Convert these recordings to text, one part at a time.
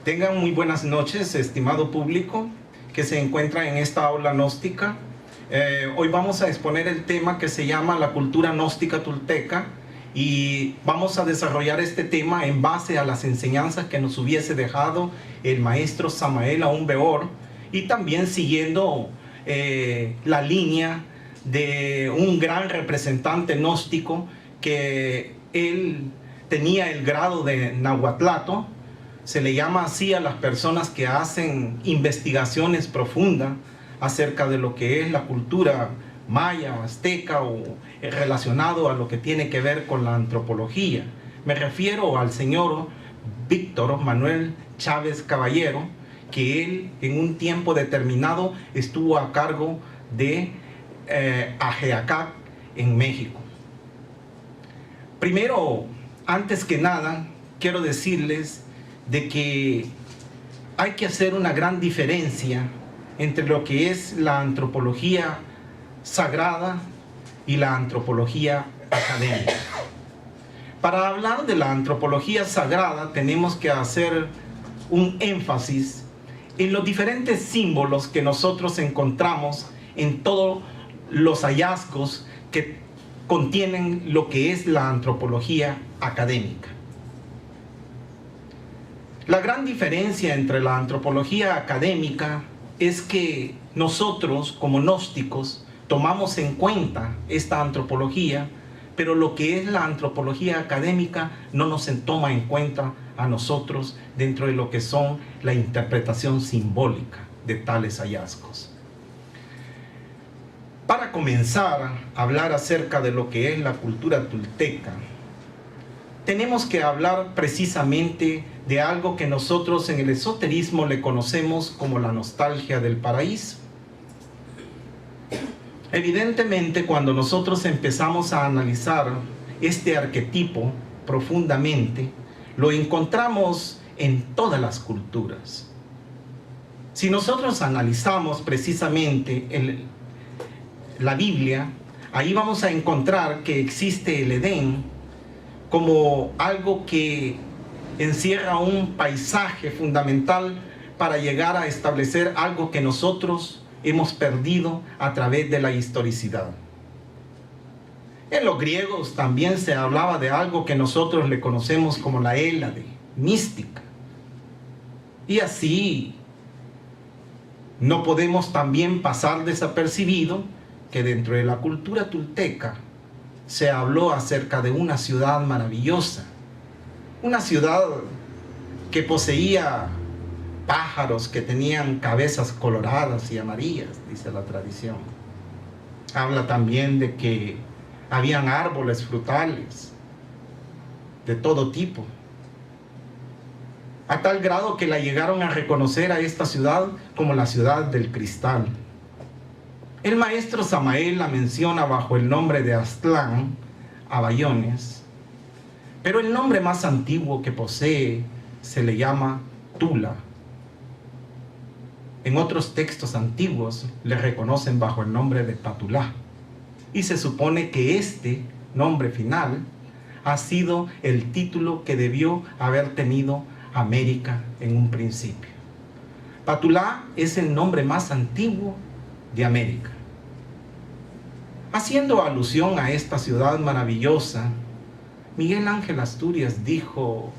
Tengan muy buenas noches, estimado público que se encuentra en esta aula gnóstica. Hoy vamos a exponer el tema que se llama la cultura gnóstica tolteca, y vamos a desarrollar este tema en base a las enseñanzas que nos hubiese dejado el maestro Samael Aún Weor, y también siguiendo la línea de un gran representante gnóstico que él tenía el grado de Nahuatlato. Se le llama así a las personas que hacen investigaciones profundas acerca de lo que es la cultura maya, azteca o relacionado a lo que tiene que ver con la antropología. Me refiero al señor Víctor Manuel Chávez Caballero, que él en un tiempo determinado estuvo a cargo de Ajeacac en México. Primero, antes que nada, quiero decirles de que hay que hacer una gran diferencia entre lo que es la antropología sagrada y la antropología académica. Para hablar de la antropología sagrada tenemos que hacer un énfasis en los diferentes símbolos que nosotros encontramos en todos los hallazgos que contienen lo que es la antropología académica. La gran diferencia entre la antropología académica es que nosotros, como gnósticos, tomamos en cuenta esta antropología, pero lo que es la antropología académica no nos toma en cuenta a nosotros dentro de lo que son la interpretación simbólica de tales hallazgos. Para comenzar a hablar acerca de lo que es la cultura tolteca, tenemos que hablar precisamente de algo que nosotros en el esoterismo le conocemos como la nostalgia del paraíso. Evidentemente, cuando nosotros empezamos a analizar este arquetipo profundamente, lo encontramos en todas las culturas. Si nosotros analizamos precisamente la Biblia, ahí vamos a encontrar que existe el Edén como algo que encierra un paisaje fundamental para llegar a establecer algo que nosotros hemos perdido a través de la historicidad. En los griegos también se hablaba de algo que nosotros le conocemos como la Hélade, mística. Y así no podemos también pasar desapercibido que dentro de la cultura tolteca se habló acerca de una ciudad maravillosa, una ciudad que poseía pájaros que tenían cabezas coloradas y amarillas, dice la tradición. Habla también de que habían árboles frutales de todo tipo, a tal grado que la llegaron a reconocer a esta ciudad como la ciudad del cristal. El maestro Samael la menciona bajo el nombre de Aztlán, Abayones, pero el nombre más antiguo que posee se le llama Tula. En otros textos antiguos le reconocen bajo el nombre de Patulá, y se supone que este nombre final ha sido el título que debió haber tenido América en un principio. Patulá es el nombre más antiguo de América. Haciendo alusión a esta ciudad maravillosa, Miguel Ángel Asturias dijo: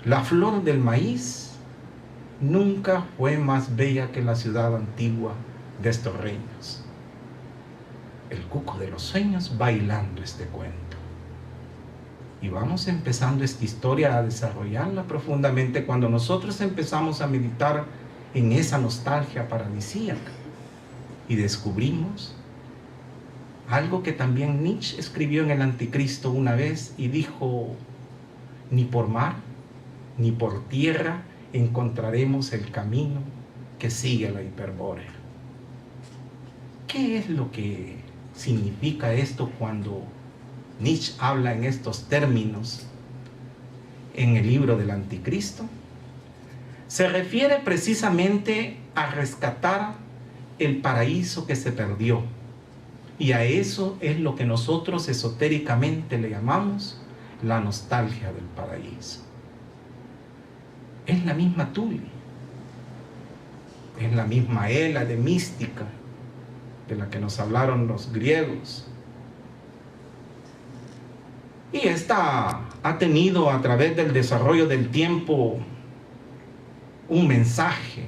la flor del maíz nunca fue más bella que la ciudad antigua de estos reinos. El cuco de los sueños bailando este cuento. Y vamos empezando esta historia a desarrollarla profundamente cuando nosotros empezamos a meditar en esa nostalgia paradisíaca y descubrimos algo que también Nietzsche escribió en el Anticristo una vez y dijo: ni por mar ni por tierra encontraremos el camino que sigue la Hiperbórea. ¿Qué es lo que significa esto cuando Nietzsche habla en estos términos en el libro del Anticristo? Se refiere precisamente a rescatar el paraíso que se perdió. Y a eso es lo que nosotros esotéricamente le llamamos la nostalgia del paraíso. Es la misma Tuli, es la misma Hélade mística de la que nos hablaron los griegos. Y esta ha tenido a través del desarrollo del tiempo un mensaje,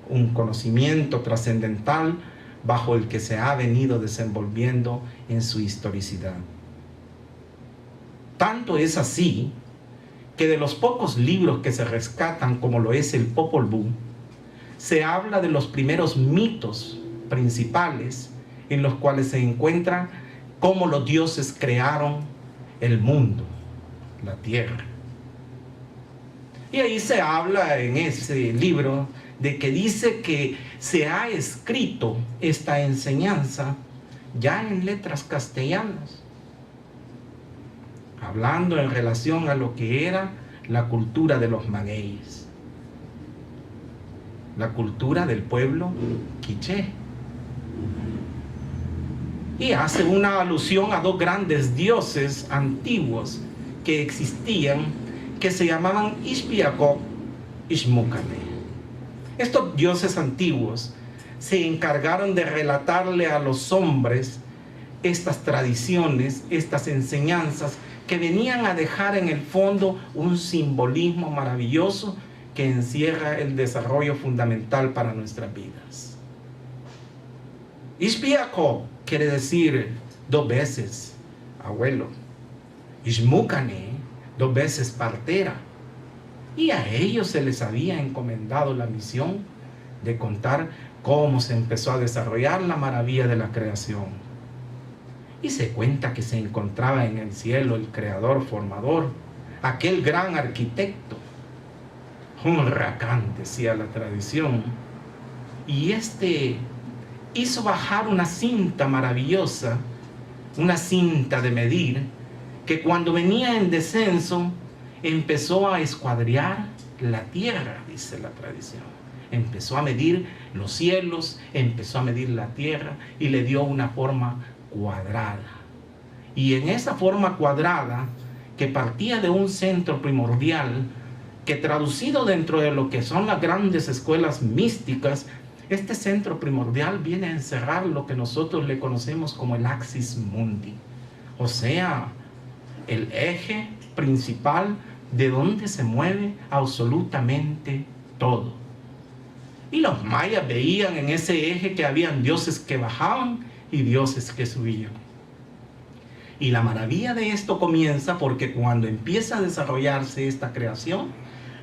un conocimiento trascendental bajo el que se ha venido desenvolviendo en su historicidad. Tanto es así que de los pocos libros que se rescatan, como lo es el Popol Vuh, se habla de los primeros mitos principales en los cuales se encuentra cómo los dioses crearon el mundo, la tierra. Y ahí se habla en ese libro de que dice que se ha escrito esta enseñanza ya en letras castellanas, hablando en relación a lo que era la cultura de los magueyes, la cultura del pueblo quiché. Y hace una alusión a dos grandes dioses antiguos que existían, que se llamaban Ixpiaco y Xmucane. Estos dioses antiguos se encargaron de relatarle a los hombres estas tradiciones, estas enseñanzas que venían a dejar en el fondo un simbolismo maravilloso que encierra el desarrollo fundamental para nuestras vidas. Ixpiaco quiere decir 2 veces abuelo, Xmucane 2 veces partera, y a ellos se les había encomendado la misión de contar cómo se empezó a desarrollar la maravilla de la creación. Y se cuenta que se encontraba en el cielo el creador formador, aquel gran arquitecto, Hunrakan, decía la tradición, y este hizo bajar una cinta maravillosa, una cinta de medir, que cuando venía en descenso empezó a escuadrear la tierra, dice la tradición. Empezó a medir los cielos, empezó a medir la tierra y le dio una forma cuadrada. Y en esa forma cuadrada, que partía de un centro primordial, que traducido dentro de lo que son las grandes escuelas místicas, este centro primordial viene a encerrar lo que nosotros le conocemos como el axis mundi, o sea, el eje principal de donde se mueve absolutamente todo. Y los mayas veían en ese eje que habían dioses que bajaban y dioses que subían. Y la maravilla de esto comienza porque cuando empieza a desarrollarse esta creación,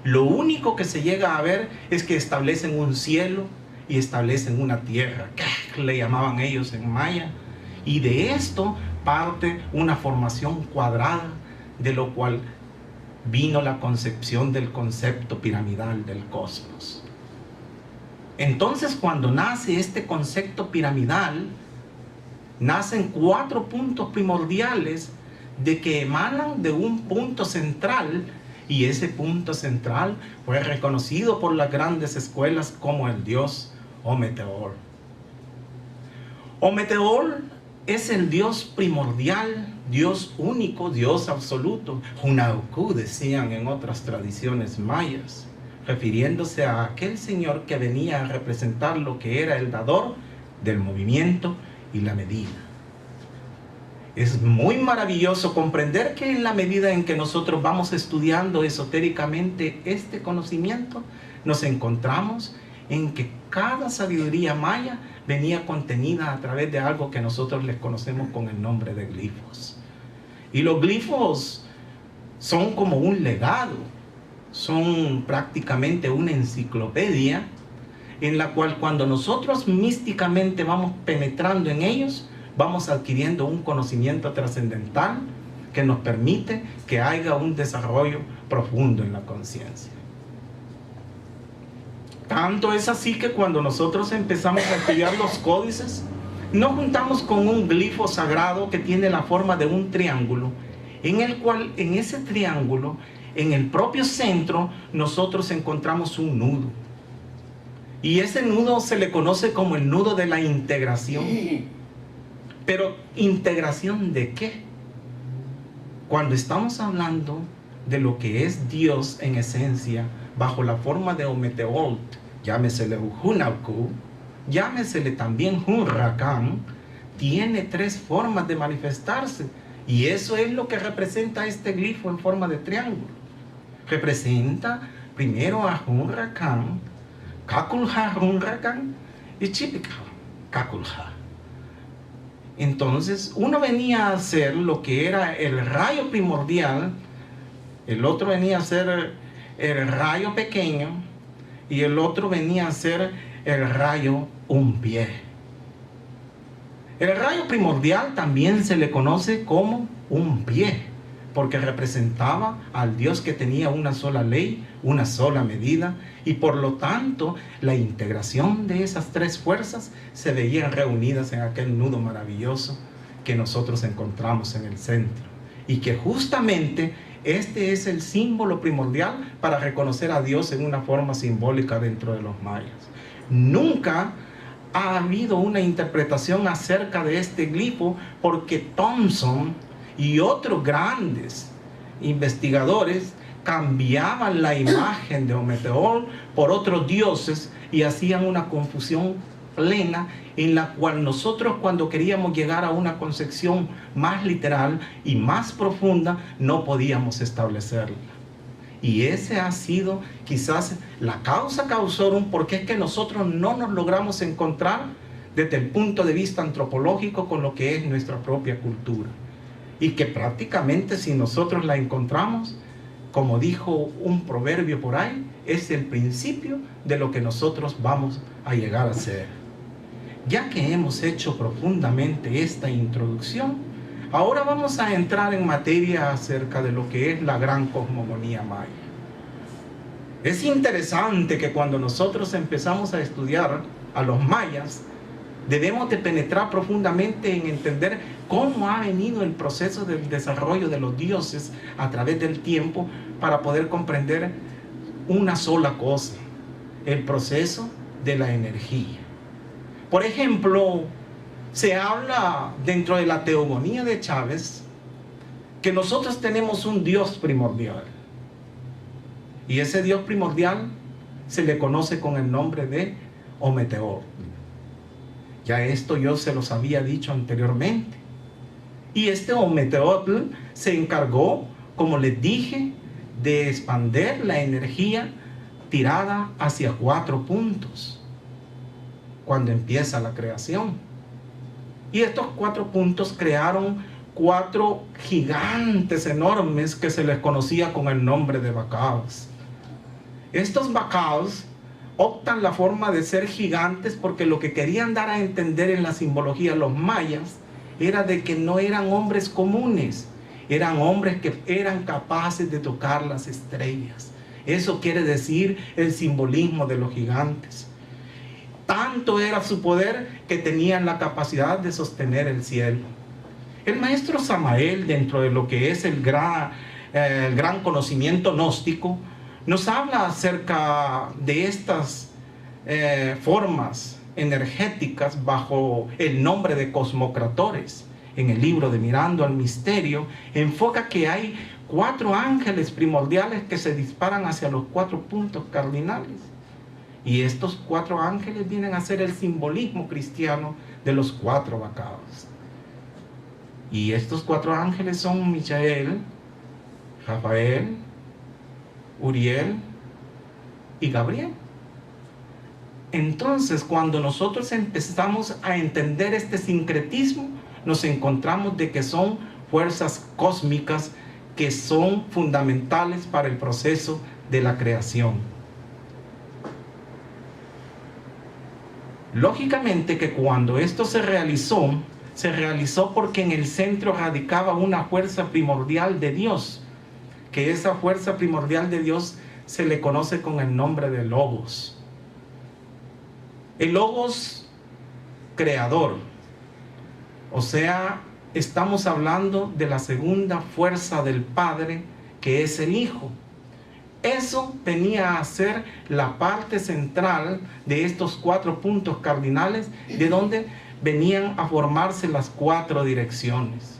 lo único que se llega a ver es que establecen un cielo y establecen una tierra, que le llamaban ellos en maya, y de esto parte una formación cuadrada, de lo cual vino la concepción del concepto piramidal del cosmos. Entonces, cuando nace este concepto piramidal, nacen 4 puntos primordiales de que emanan de un punto central, y ese punto central fue reconocido por las grandes escuelas como el dios Ometeotl. Ometeotl es el Dios primordial, Dios único, Dios absoluto. Hunauku, decían en otras tradiciones mayas, refiriéndose a aquel señor que venía a representar lo que era el dador del movimiento y la medida. Es muy maravilloso comprender que en la medida en que nosotros vamos estudiando esotéricamente este conocimiento, nos encontramos en que cada sabiduría maya venía contenida a través de algo que nosotros les conocemos con el nombre de glifos. Y los glifos son como un legado, son prácticamente una enciclopedia en la cual cuando nosotros místicamente vamos penetrando en ellos, vamos adquiriendo un conocimiento trascendental que nos permite que haya un desarrollo profundo en la conciencia. Tanto es así que cuando nosotros empezamos a estudiar los códices, nos juntamos con un glifo sagrado que tiene la forma de un triángulo, en el cual, en ese triángulo, en el propio centro, nosotros encontramos un nudo. Y ese nudo se le conoce como el nudo de la integración. Pero, ¿integración de qué? Cuando estamos hablando de lo que es Dios en esencia, bajo la forma de Ometeotl, llámesele Ujunauku, llámesele también Hunrakan, tiene tres formas de manifestarse. Y eso es lo que representa este glifo en forma de triángulo. Representa primero a Hunrakan, Kakulha Hunrakan y Chipika Kakulha. Entonces uno venía a ser lo que era el rayo primordial, el otro venía a ser el rayo pequeño y el otro venía a ser el rayo un pie. El rayo primordial también se le conoce como un pie, porque representaba al Dios que tenía una sola ley, una sola medida, y por lo tanto la integración de esas tres fuerzas se veían reunidas en aquel nudo maravilloso que nosotros encontramos en el centro, y que justamente este es el símbolo primordial para reconocer a Dios en una forma simbólica dentro de los mayas. Nunca ha habido una interpretación acerca de este glifo, porque Thompson y otros grandes investigadores cambiaban la imagen de Ometeotl por otros dioses y hacían una confusión plena, en la cual nosotros, cuando queríamos llegar a una concepción más literal y más profunda, no podíamos establecerla. Y ese ha sido quizás la causa causorum, porque es que nosotros no nos logramos encontrar desde el punto de vista antropológico con lo que es nuestra propia cultura. Y que prácticamente, si nosotros la encontramos, como dijo un proverbio por ahí, es el principio de lo que nosotros vamos a llegar a ser. Ya que hemos hecho profundamente esta introducción, ahora vamos a entrar en materia acerca de lo que es la gran cosmogonía maya. Es interesante que cuando nosotros empezamos a estudiar a los mayas, debemos de penetrar profundamente en entender cómo ha venido el proceso del desarrollo de los dioses a través del tiempo, para poder comprender una sola cosa: el proceso de la energía. Por ejemplo, se habla dentro de la teogonía de Chávez que nosotros tenemos un Dios primordial, y ese Dios primordial se le conoce con el nombre de Ometeotl. Ya esto yo se los había dicho anteriormente. Y este Ometeotl se encargó, como les dije, de expandir la energía tirada hacia 4 puntos cuando empieza la creación. Y estos 4 puntos crearon 4 gigantes enormes que se les conocía con el nombre de Bacaos. Estos Bacaos optan la forma de ser gigantes porque lo que querían dar a entender en la simbología los mayas era de que no eran hombres comunes, eran hombres que eran capaces de tocar las estrellas. Eso quiere decir el simbolismo de los gigantes. Tanto era su poder que tenían la capacidad de sostener el cielo. El maestro Samael, dentro de lo que es el gran conocimiento gnóstico, nos habla acerca de estas formas energéticas bajo el nombre de cosmocratores. En el libro de Mirando al Misterio, enfoca que hay 4 ángeles primordiales que se disparan hacia los 4 puntos cardinales. Y estos 4 ángeles vienen a ser el simbolismo cristiano de los 4 Bacaos. Y estos 4 ángeles son Michael, Rafael, Uriel y Gabriel. Entonces, cuando nosotros empezamos a entender este sincretismo, nos encontramos de que son fuerzas cósmicas que son fundamentales para el proceso de la creación. Lógicamente que cuando esto se realizó porque en el centro radicaba una fuerza primordial de Dios, que esa fuerza primordial de Dios se le conoce con el nombre de Logos. El Logos creador, o sea, estamos hablando de la segunda fuerza del Padre, que es el Hijo. Eso venía a ser la parte central de estos 4 puntos cardinales, de donde venían a formarse las 4 direcciones.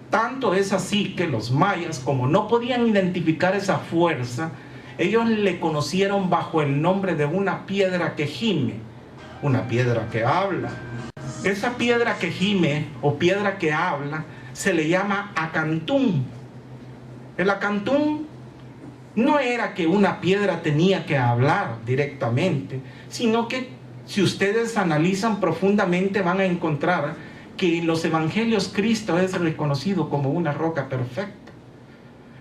Tanto es así que los mayas, como no podían identificar esa fuerza, ellos le conocieron bajo el nombre de una piedra que gime, una piedra que habla. Esa piedra que gime o piedra que habla se le llama acantún. El acantún no era que una piedra tenía que hablar directamente, sino que si ustedes analizan profundamente van a encontrar que en los evangelios Cristo es reconocido como una roca perfecta.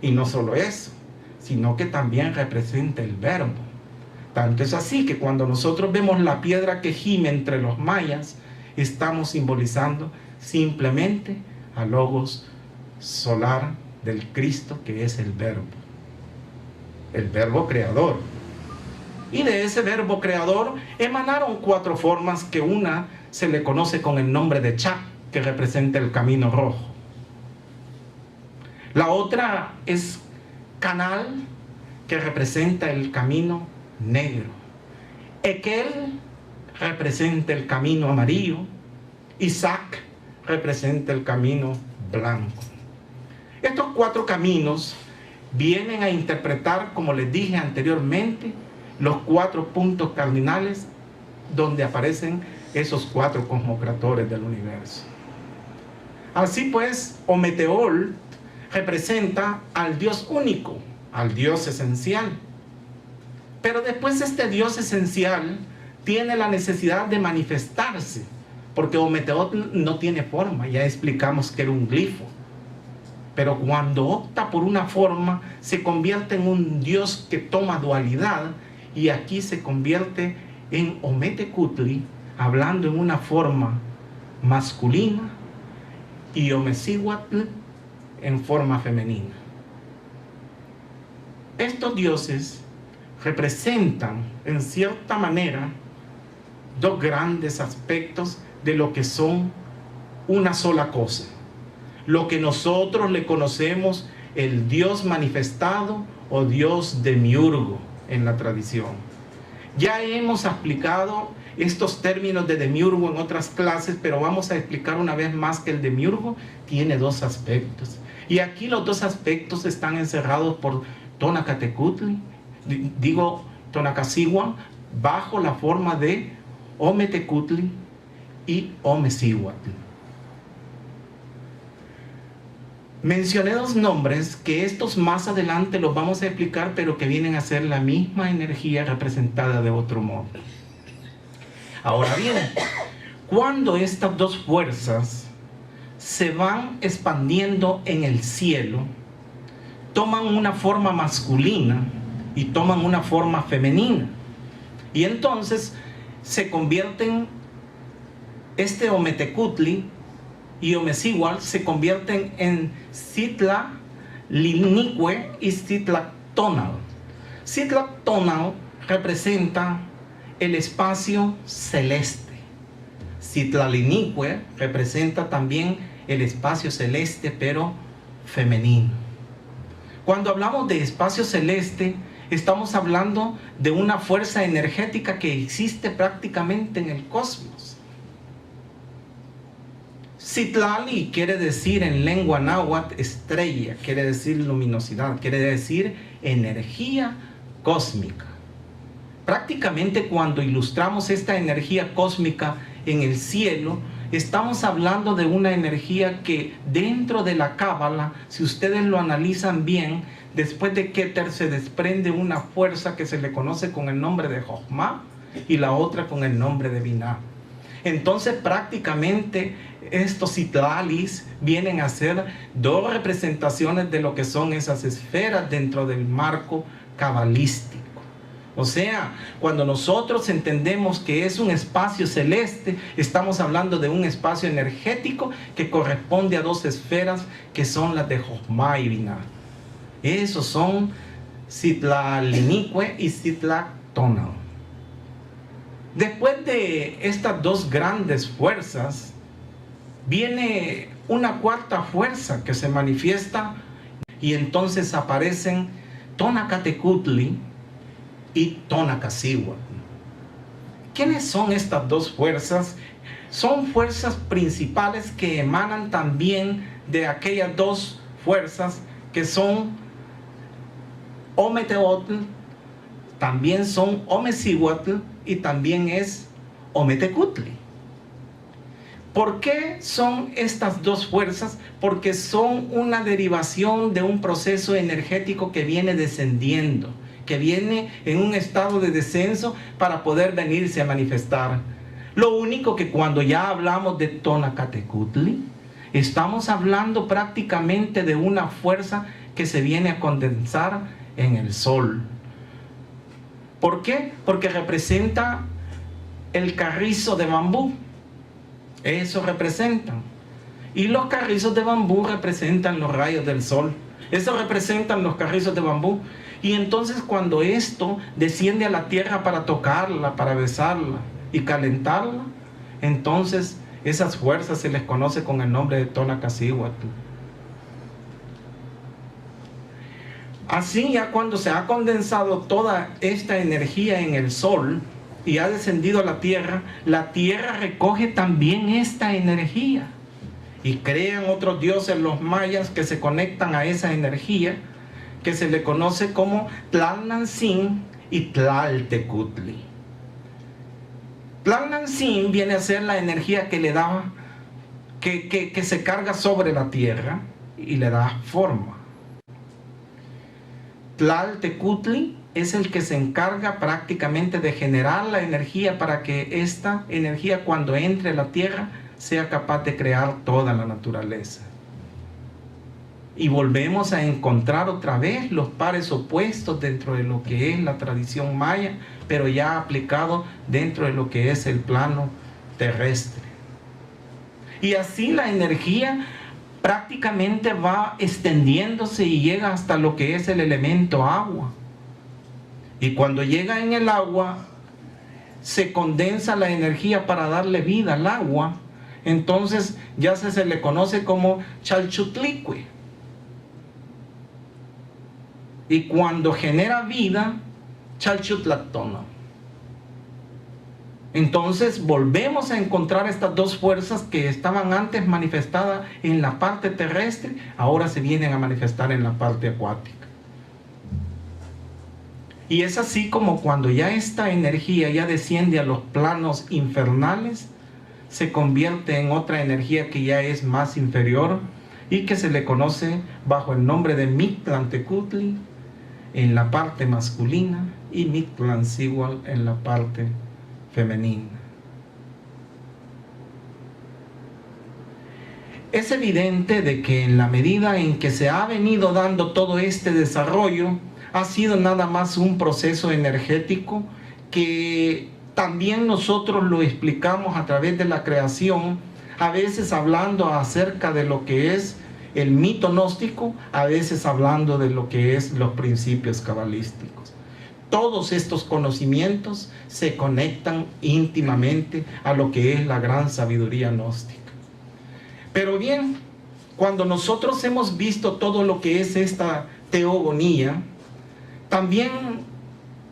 Y no solo eso, sino que también representa el verbo. Tanto es así que cuando nosotros vemos la piedra que gime entre los mayas, estamos simbolizando simplemente al logos solar del Cristo, que es el verbo creador. Y de ese verbo creador emanaron 4 formas, que una se le conoce con el nombre de Cha, que representa el camino rojo. La otra es Canal, que representa el camino negro. Ekel representa el camino amarillo. Isaac representa el camino blanco. Estos 4 caminos vienen a interpretar, como les dije anteriormente, los 4 puntos cardinales donde aparecen esos 4 cosmocratores del universo. Así pues, Ometeotl representa al Dios único, al Dios esencial. Pero después este Dios esencial tiene la necesidad de manifestarse, porque Ometeotl no tiene forma, ya explicamos que era un glifo. Pero cuando opta por una forma, se convierte en un Dios que toma dualidad, y aquí se convierte en Ometecutli, hablando en una forma masculina, y Omecihuatl en forma femenina. Estos dioses representan, en cierta manera, 2 grandes aspectos de lo que son una sola cosa. Lo que nosotros le conocemos el Dios manifestado o Dios demiurgo en la tradición. Ya hemos explicado estos términos de demiurgo en otras clases, pero vamos a explicar una vez más que el demiurgo tiene 2 aspectos. Y aquí los 2 aspectos están encerrados por Tonacatecutli, Tonacasihuatl, bajo la forma de Ometecutli y Omecihuatl. Mencioné 2 nombres que estos más adelante los vamos a explicar, pero que vienen a ser la misma energía representada de otro modo. Ahora bien, cuando estas 2 fuerzas se van expandiendo en el cielo, toman una forma masculina y toman una forma femenina. Y entonces se convierten, este Ometecutli y Omecihuatl se convierten en Citlalinicue y Citlactonal. Citlactonal representa el espacio celeste. Citlalinicue representa también el espacio celeste, pero femenino. Cuando hablamos de espacio celeste, estamos hablando de una fuerza energética que existe prácticamente en el cosmos. Citlali quiere decir en lengua náhuatl estrella, quiere decir luminosidad, quiere decir energía cósmica. Prácticamente cuando ilustramos esta energía cósmica en el cielo, estamos hablando de una energía que dentro de la Cábala, si ustedes lo analizan bien, después de Keter se desprende una fuerza que se le conoce con el nombre de Jochma y la otra con el nombre de Binah. Entonces prácticamente estos citlalis vienen a ser 2 representaciones de lo que son esas esferas dentro del marco cabalístico. O sea, cuando nosotros entendemos que es un espacio celeste, estamos hablando de un espacio energético que corresponde a 2 esferas que son las de Jochma y Binah. Esos son Citlalinicue y Citlactonal. Después de estas 2 grandes fuerzas, viene una 4ª fuerza que se manifiesta, y entonces aparecen Tonacatecutli y Tonacasihuatl. ¿Quiénes son estas 2 fuerzas? Son fuerzas principales que emanan también de aquellas dos fuerzas que son Ometeotl, también son Omecihuatl y también es Ometecutli. ¿Por qué son estas dos fuerzas? Porque son una derivación de un proceso energético que viene descendiendo, que viene en un estado de descenso para poder venirse a manifestar. Lo único que cuando ya hablamos de Tonacatecutli, estamos hablando prácticamente de una fuerza que se viene a condensar en el sol. ¿Por qué? Porque representa el carrizo de bambú. Eso representan. Y los carrizos de bambú representan los rayos del sol. Eso representan los carrizos de bambú. Y entonces cuando esto desciende a la tierra para tocarla, para besarla y calentarla, entonces esas fuerzas se les conoce con el nombre de Tonacacíhuatl. Así ya cuando se ha condensado toda esta energía en el sol y ha descendido a la tierra recoge también esta energía. Y crean otros dioses, los mayas, que se conectan a esa energía, que se le conoce como Tlalnantzin y Tlaltecutli. Tlalnantzin viene a ser la energía que le da, que se carga sobre la tierra y le da forma. Tlaltecutli es el que se encarga prácticamente de generar la energía para que esta energía, cuando entre a la tierra, sea capaz de crear toda la naturaleza. Y volvemos a encontrar otra vez los pares opuestos dentro de lo que es la tradición maya, pero ya aplicado dentro de lo que es el plano terrestre. Y así la energía prácticamente va extendiéndose y llega hasta lo que es el elemento agua. Y cuando llega en el agua, se condensa la energía para darle vida al agua. Entonces ya se le conoce como Chalchutlicue. Y cuando genera vida, Chalchutlactona. Entonces volvemos a encontrar estas dos fuerzas que estaban antes manifestadas en la parte terrestre, ahora se vienen a manifestar en la parte acuática. Y es así como cuando ya esta energía ya desciende a los planos infernales, se convierte en otra energía que ya es más inferior y que se le conoce bajo el nombre de Mictlantecutli en la parte masculina y Mictlancigual en la parte femenina. Es evidente de que en la medida en que se ha venido dando todo este desarrollo, ha sido nada más un proceso energético que también nosotros lo explicamos a través de la creación, a veces hablando acerca de lo que es el mito gnóstico, a veces hablando de lo que es los principios cabalísticos. Todos estos conocimientos se conectan íntimamente a lo que es la gran sabiduría gnóstica. Pero bien, cuando nosotros hemos visto todo lo que es esta teogonía, también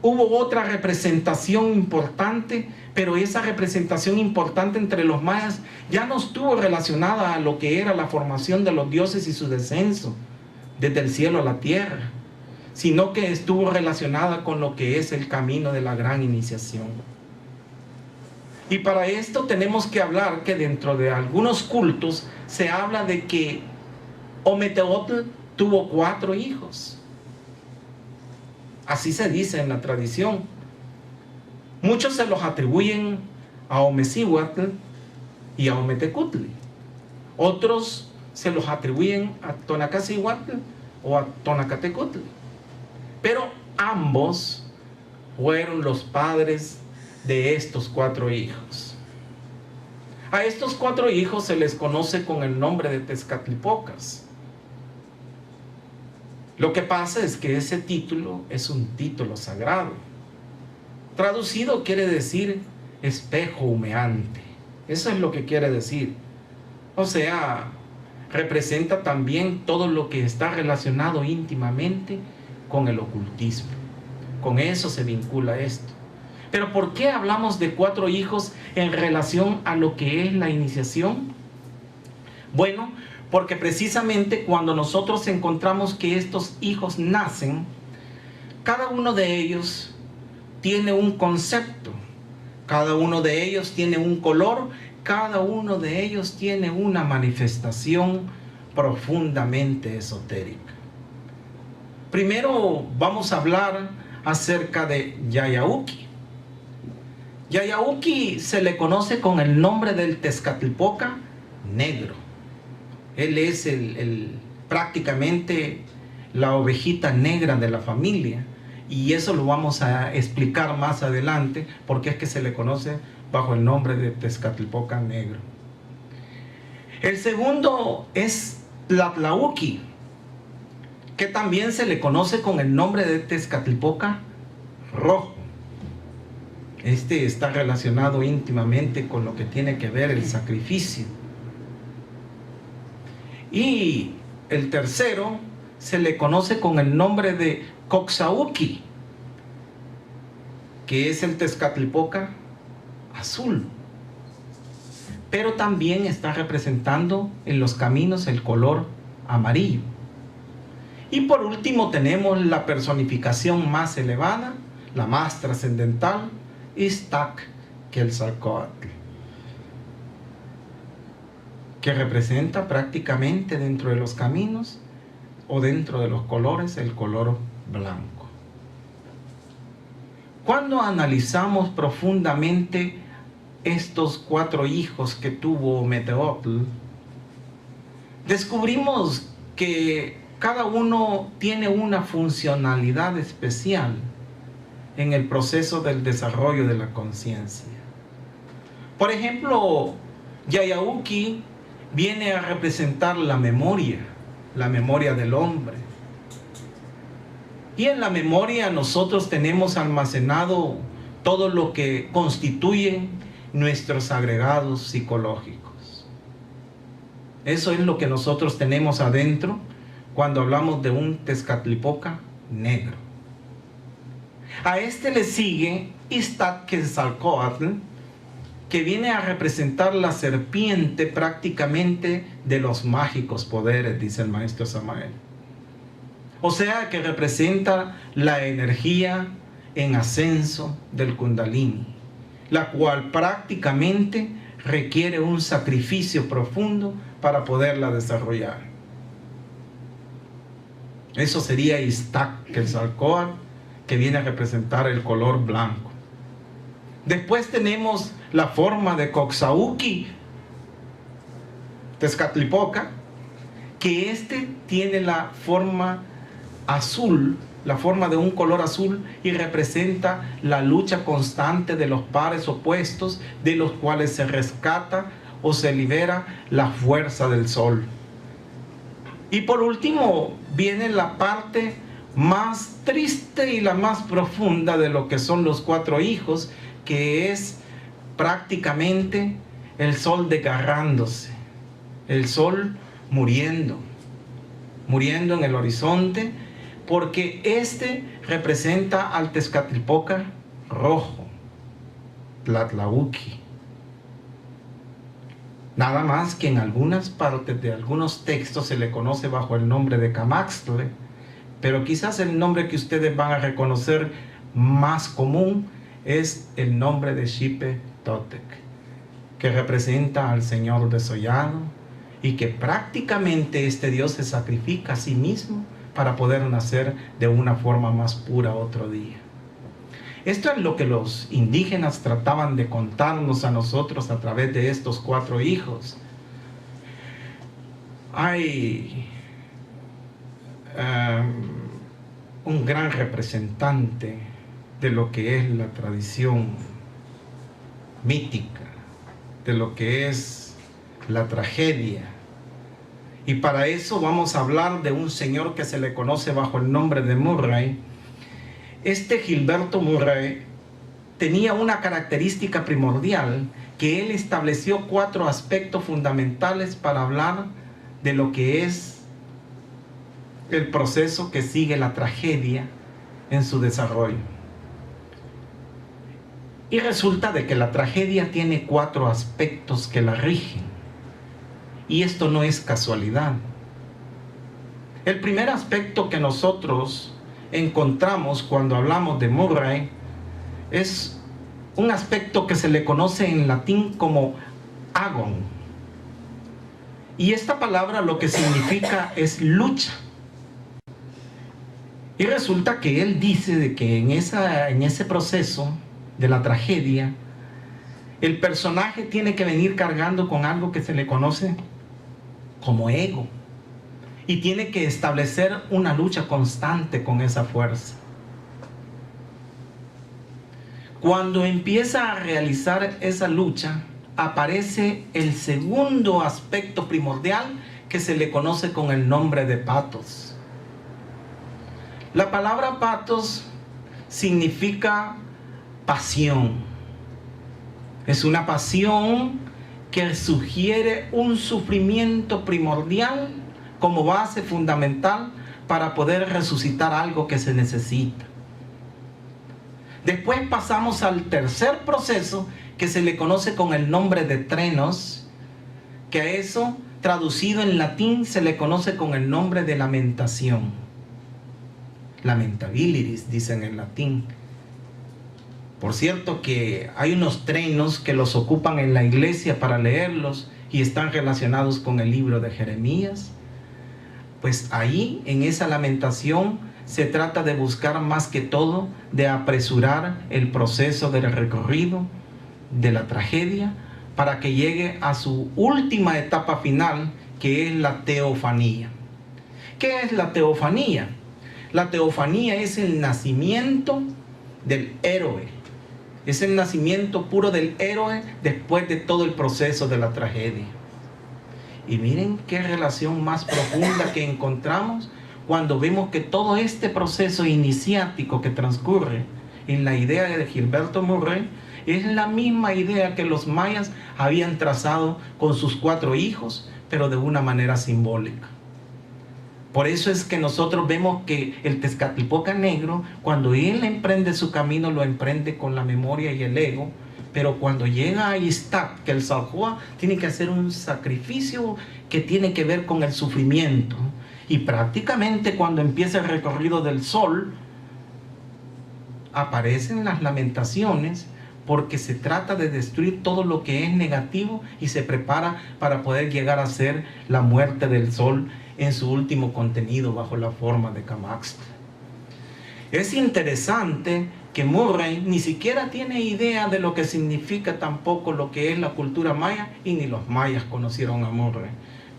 hubo otra representación importante, pero esa representación importante entre los mayas ya no estuvo relacionada a lo que era la formación de los dioses y su descenso desde el cielo a la tierra, sino que estuvo relacionada con lo que es el camino de la gran iniciación. Y para esto tenemos que hablar que dentro de algunos cultos se habla de que Ometeotl tuvo 4 hijos. Así se dice en la tradición. Muchos se los atribuyen a Omecihuatl y a Ometecutli. Otros se los atribuyen a Tonacacíhuatl o a Tonacatecutli. Pero ambos fueron los padres de estos 4 hijos. A estos 4 hijos se les conoce con el nombre de Tezcatlipocas. Lo que pasa es que ese título es un título sagrado. Traducido quiere decir espejo humeante. Eso es lo que quiere decir. O sea, representa también todo lo que está relacionado íntimamente con el ocultismo. Con eso se vincula esto. Pero ¿por qué hablamos de 4 hijos en relación a lo que es la iniciación? Bueno, porque precisamente cuando nosotros encontramos que estos hijos nacen, cada uno de ellos tiene un concepto, cada uno de ellos tiene un color, cada uno de ellos tiene una manifestación profundamente esotérica. Primero vamos a hablar acerca de Yayauqui. Yayauqui se le conoce con el nombre del Tezcatlipoca negro. Él es prácticamente la ovejita negra de la familia, y eso lo vamos a explicar más adelante porque es que se le conoce bajo el nombre de Tezcatlipoca negro. El segundo es Tlatlauqui, que también se le conoce con el nombre de Tezcatlipoca rojo. Este está relacionado íntimamente con lo que tiene que ver el sacrificio. Y el tercero se le conoce con el nombre de Coxauqui, que es el Tezcatlipoca azul, pero también está representando en los caminos el color amarillo. Y por último tenemos la personificación más elevada, la más trascendental, Iztaccalcoatl, que representa prácticamente dentro de los caminos o dentro de los colores el color blanco. Cuando analizamos profundamente estos 4 hijos que tuvo Meteotl, descubrimos que cada uno tiene una funcionalidad especial en el proceso del desarrollo de la conciencia. Por ejemplo, Yayauqui viene a representar la memoria del hombre. Y en la memoria nosotros tenemos almacenado todo lo que constituye nuestros agregados psicológicos. Eso es lo que nosotros tenemos adentro cuando hablamos de un Tezcatlipoca negro. A este le sigue Iztaccalcoatl, que viene a representar la serpiente prácticamente de los mágicos poderes, dice el maestro Samael. O sea que representa la energía en ascenso del Kundalini, la cual prácticamente requiere un sacrificio profundo para poderla desarrollar. Eso sería Iztaccalcoatl, que viene a representar el color blanco. Después tenemos la forma de Coxauqui, Tezcatlipoca, que este tiene la forma azul, la forma de un color azul, y representa la lucha constante de los pares opuestos, de los cuales se rescata o se libera la fuerza del sol. Y por último viene la parte más triste y la más profunda de lo que son los 4 hijos, que es prácticamente el sol desgarrándose, el sol muriendo en el horizonte, porque este representa al Tezcatlipoca rojo, Tlatlauqui. Nada más que en algunas partes de algunos textos se le conoce bajo el nombre de Camaxtle, pero quizás el nombre que ustedes van a reconocer más común es el nombre de Xipe Totec, que representa al Señor desollado, y que prácticamente este Dios se sacrifica a sí mismo para poder nacer de una forma más pura otro día. Esto es lo que los indígenas trataban de contarnos a nosotros a través de estos 4 hijos. Hay un gran representante de lo que es la tradición mítica, de lo que es la tragedia. Y para eso vamos a hablar de un señor que se le conoce bajo el nombre de Murray. Este Gilberto Murray tenía una característica primordial, que él estableció 4 aspectos fundamentales para hablar de lo que es el proceso que sigue la tragedia en su desarrollo. Y resulta de que la tragedia tiene 4 aspectos que la rigen. Y esto no es casualidad. El primer aspecto que nosotros encontramos cuando hablamos de Murray es un aspecto que se le conoce en latín como agon. Y esta palabra lo que significa es lucha. Y resulta que él dice de que en ese proceso de la tragedia, el personaje tiene que venir cargando con algo que se le conoce como ego. Y tiene que establecer una lucha constante con esa fuerza. Cuando empieza a realizar esa lucha, aparece el segundo aspecto primordial que se le conoce con el nombre de patos. La palabra patos significa pasión. Es una pasión que sugiere un sufrimiento primordial como base fundamental para poder resucitar algo que se necesita. Después pasamos al tercer proceso que se le conoce con el nombre de trenos, que a eso traducido en latín se le conoce con el nombre de lamentación. Lamentabilis, dicen en latín. Por cierto que hay unos trenos que los ocupan en la iglesia para leerlos y están relacionados con el libro de Jeremías. Pues ahí, en esa lamentación, se trata de buscar más que todo, de apresurar el proceso del recorrido, de la tragedia, para que llegue a su última etapa final, que es la teofanía. ¿Qué es la teofanía? La teofanía es el nacimiento del héroe. Es el nacimiento puro del héroe después de todo el proceso de la tragedia. Y miren qué relación más profunda que encontramos cuando vemos que todo este proceso iniciático que transcurre en la idea de Gilberto Murray es la misma idea que los mayas habían trazado con sus 4 hijos, pero de una manera simbólica. Por eso es que nosotros vemos que el Tezcatlipoca Negro, cuando él emprende su camino, lo emprende con la memoria y el ego, pero cuando llega a Ixtac, que el Saljoa tiene que hacer un sacrificio que tiene que ver con el sufrimiento. Y prácticamente cuando empieza el recorrido del sol, aparecen las lamentaciones, porque se trata de destruir todo lo que es negativo y se prepara para poder llegar a ser la muerte del sol en su último contenido bajo la forma de Camaxtla. Es interesante que Murray ni siquiera tiene idea de lo que significa tampoco lo que es la cultura maya, y ni los mayas conocieron a Murray.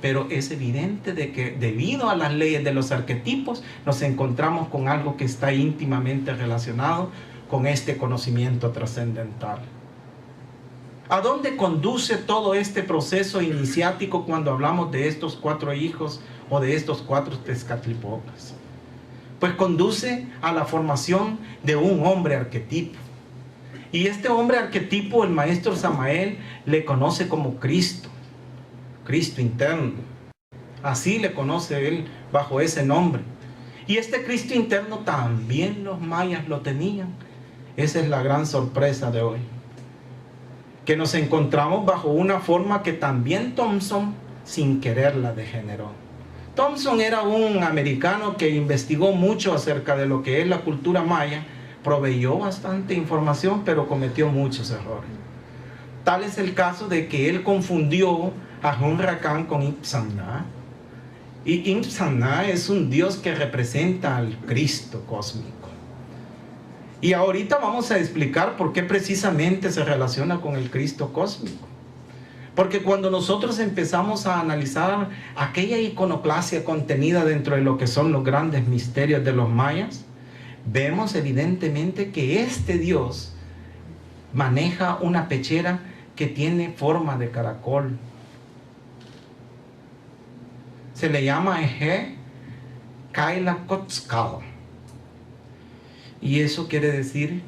Pero es evidente de que debido a las leyes de los arquetipos nos encontramos con algo que está íntimamente relacionado con este conocimiento trascendental. ¿A dónde conduce todo este proceso iniciático cuando hablamos de estos 4 hijos o de estos 4 Tezcatlipocas? Pues conduce a la formación de un hombre arquetipo. Y este hombre arquetipo, el maestro Samael le conoce como Cristo, Cristo interno. Así le conoce él bajo ese nombre. Y este Cristo interno también los mayas lo tenían. Esa es la gran sorpresa de hoy, que nos encontramos bajo una forma que también Thompson sin querer la degeneró. Thompson era un americano que investigó mucho acerca de lo que es la cultura maya, proveyó bastante información, pero cometió muchos errores. Tal es el caso de que él confundió a Hunrakan con Ipsana. Y Ipsana es un dios que representa al Cristo cósmico. Y ahorita vamos a explicar por qué precisamente se relaciona con el Cristo cósmico. Porque cuando nosotros empezamos a analizar aquella iconoclasia contenida dentro de lo que son los grandes misterios de los mayas, vemos evidentemente que este Dios maneja una pechera que tiene forma de caracol. Se le llama Eje Kaila Kotzkal. Y eso quiere decir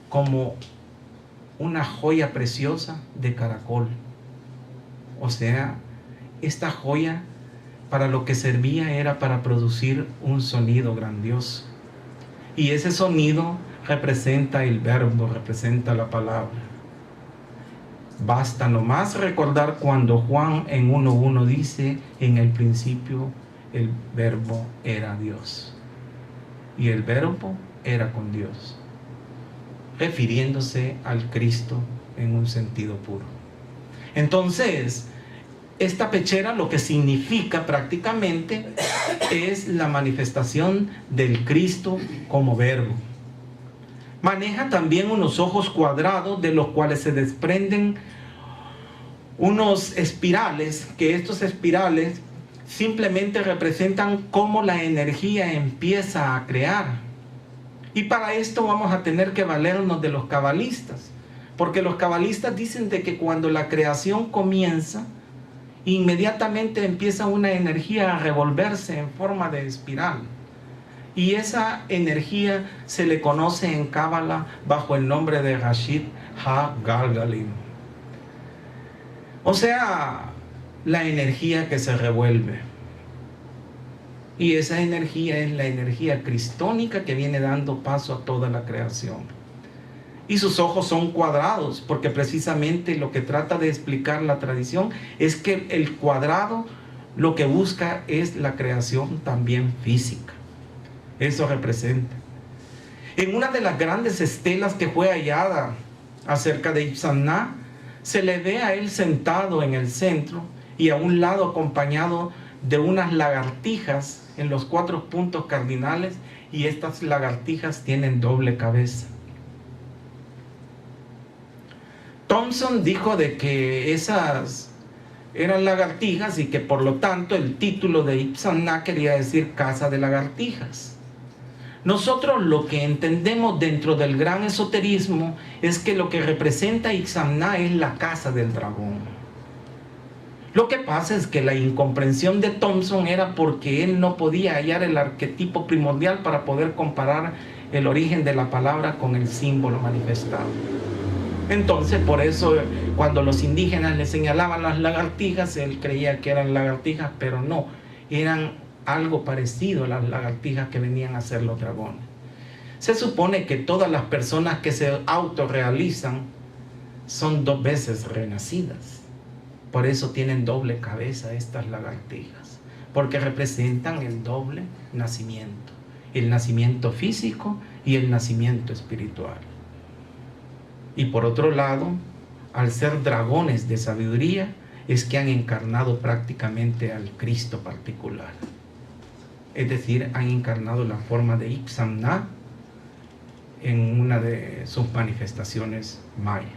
como una joya preciosa de caracol. O sea, esta joya para lo que servía era para producir un sonido grandioso. Y ese sonido representa el verbo, representa la palabra. Basta nomás recordar cuando Juan en 1:1 dice: en el principio el verbo era Dios y el verbo era con Dios, refiriéndose al Cristo en un sentido puro. Entonces, esta pechera lo que significa prácticamente es la manifestación del Cristo como verbo. Maneja también unos ojos cuadrados de los cuales se desprenden unos espirales, que estos espirales simplemente representan cómo la energía empieza a crear. Y para esto vamos a tener que valernos de los cabalistas, porque los cabalistas dicen de que cuando la creación comienza, inmediatamente empieza una energía a revolverse en forma de espiral. Y esa energía se le conoce en Cábala bajo el nombre de Rashid Ha-Galgalim. O sea, la energía que se revuelve. Y esa energía es la energía cristónica que viene dando paso a toda la creación. Y sus ojos son cuadrados, porque precisamente lo que trata de explicar la tradición es que el cuadrado lo que busca es la creación también física. Eso representa. En una de las grandes estelas que fue hallada acerca de Itzamna, se le ve a él sentado en el centro y a un lado acompañado de unas lagartijas en los 4 puntos cardinales, y estas lagartijas tienen doble cabeza. Thompson dijo de que esas eran lagartijas y que por lo tanto el título de Itzamna quería decir casa de lagartijas. Nosotros lo que entendemos dentro del gran esoterismo es que lo que representa Itzamna es la casa del dragón. Lo que pasa es que la incomprensión de Thompson era porque él no podía hallar el arquetipo primordial para poder comparar el origen de la palabra con el símbolo manifestado. Entonces, por eso, cuando los indígenas le señalaban las lagartijas, él creía que eran lagartijas, pero no, eran algo parecido a las lagartijas que venían a ser los dragones. Se supone que todas las personas que se autorrealizan son 2 veces renacidas. Por eso tienen doble cabeza estas lagartijas, porque representan el doble nacimiento, el nacimiento físico y el nacimiento espiritual. Y por otro lado, al ser dragones de sabiduría, es que han encarnado prácticamente al Cristo particular. Es decir, han encarnado la forma de Itzamna en una de sus manifestaciones maya.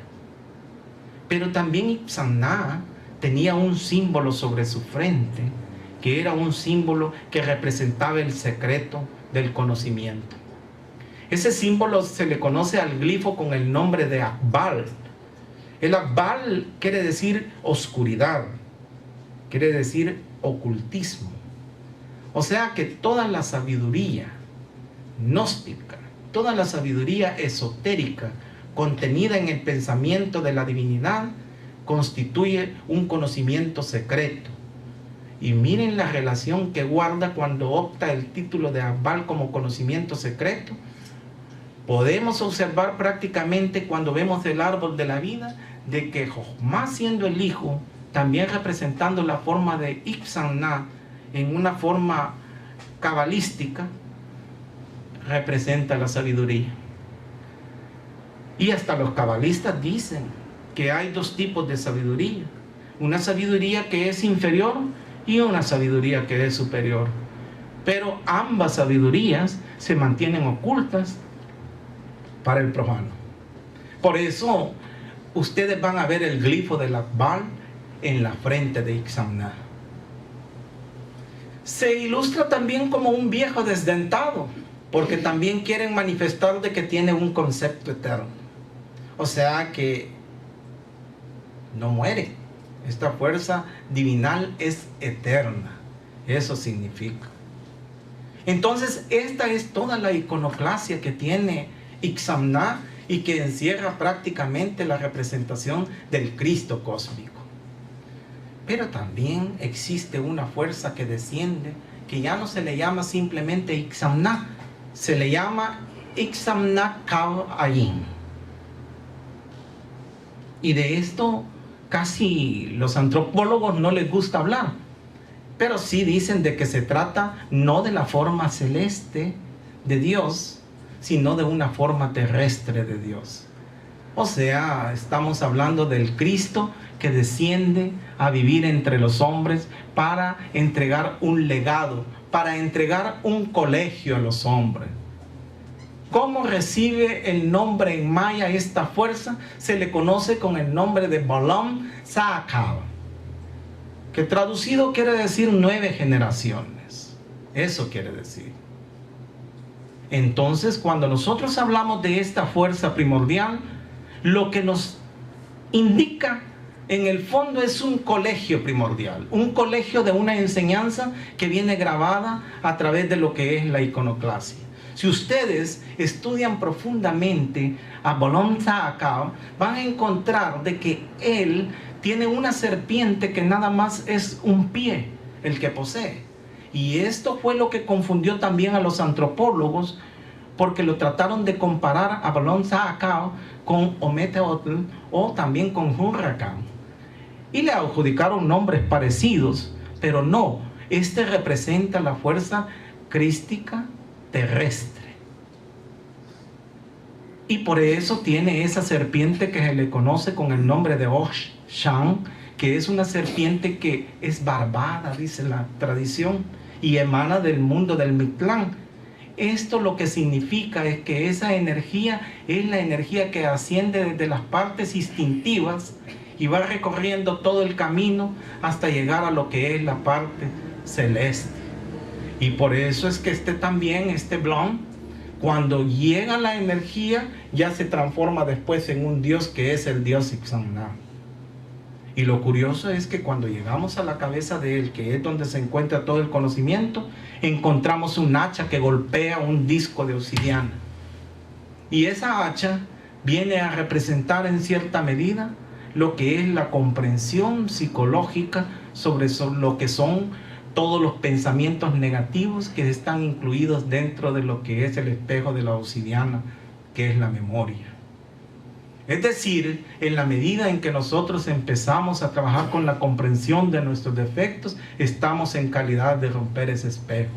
Pero también Itzamna tenía un símbolo sobre su frente, que era un símbolo que representaba el secreto del conocimiento. Ese símbolo se le conoce al glifo con el nombre de Akbal. El Akbal quiere decir oscuridad, quiere decir ocultismo. O sea que toda la sabiduría gnóstica, toda la sabiduría esotérica contenida en el pensamiento de la divinidad constituye un conocimiento secreto. Y miren la relación que guarda cuando opta el título de Akbal como conocimiento secreto. Podemos observar prácticamente cuando vemos el árbol de la vida de que Jochma, siendo el hijo, también representando la forma de Itzamna en una forma cabalística, representa la sabiduría. Y hasta los cabalistas dicen que hay 2 tipos de sabiduría: una sabiduría que es inferior y una sabiduría que es superior. Pero ambas sabidurías se mantienen ocultas para el profano. Por eso ustedes van a ver el glifo del Akbal en la frente de Itzamna. Se ilustra también como un viejo desdentado, porque también quieren manifestar de que tiene un concepto eterno. O sea que no muere. Esta fuerza divinal es eterna. Eso significa. Entonces, esta es toda la iconoclasia que tiene Itzamna y que encierra prácticamente la representación del Cristo cósmico. Pero también existe una fuerza que desciende, que ya no se le llama simplemente Itzamna, se le llama Itzamna Kav Ayin. Y de esto casi los antropólogos no les gusta hablar, pero sí dicen de que se trata no de la forma celeste de Dios, sino de una forma terrestre de Dios. O sea, estamos hablando del Cristo que desciende a vivir entre los hombres para entregar un legado, para entregar un colegio a los hombres. ¿Cómo recibe el nombre en maya esta fuerza? Se le conoce con el nombre de Bolam Saakal, que traducido quiere decir 9 generaciones. Eso quiere decir. Entonces, cuando nosotros hablamos de esta fuerza primordial, lo que nos indica en el fondo es un colegio primordial, un colegio de una enseñanza que viene grabada a través de lo que es la iconoclasia. Si ustedes estudian profundamente a Bolam Saakal, van a encontrar de que él tiene una serpiente que nada más es un pie el que posee. Y esto fue lo que confundió también a los antropólogos, porque lo trataron de comparar a Bolam Saakal con Ometeotl o también con Huracán. Y le adjudicaron nombres parecidos, pero no, este representa la fuerza crística terrestre. Y por eso tiene esa serpiente que se le conoce con el nombre de Osh-Shan, que es una serpiente que es barbada, dice la tradición, y emana del mundo del Mictlán. Esto lo que significa es que esa energía es la energía que asciende desde las partes instintivas y va recorriendo todo el camino hasta llegar a lo que es la parte celeste. Y por eso es que este Blom, cuando llega la energía, ya se transforma después en un dios que es el dios Ixamna. Y lo curioso es que cuando llegamos a la cabeza de él, que es donde se encuentra todo el conocimiento, encontramos un hacha que golpea un disco de obsidiana. Y esa hacha viene a representar en cierta medida lo que es la comprensión psicológica sobre lo que son todos los pensamientos negativos que están incluidos dentro de lo que es el espejo de la obsidiana, que es la memoria. Es decir, en la medida en que nosotros empezamos a trabajar con la comprensión de nuestros defectos, estamos en calidad de romper ese espejo.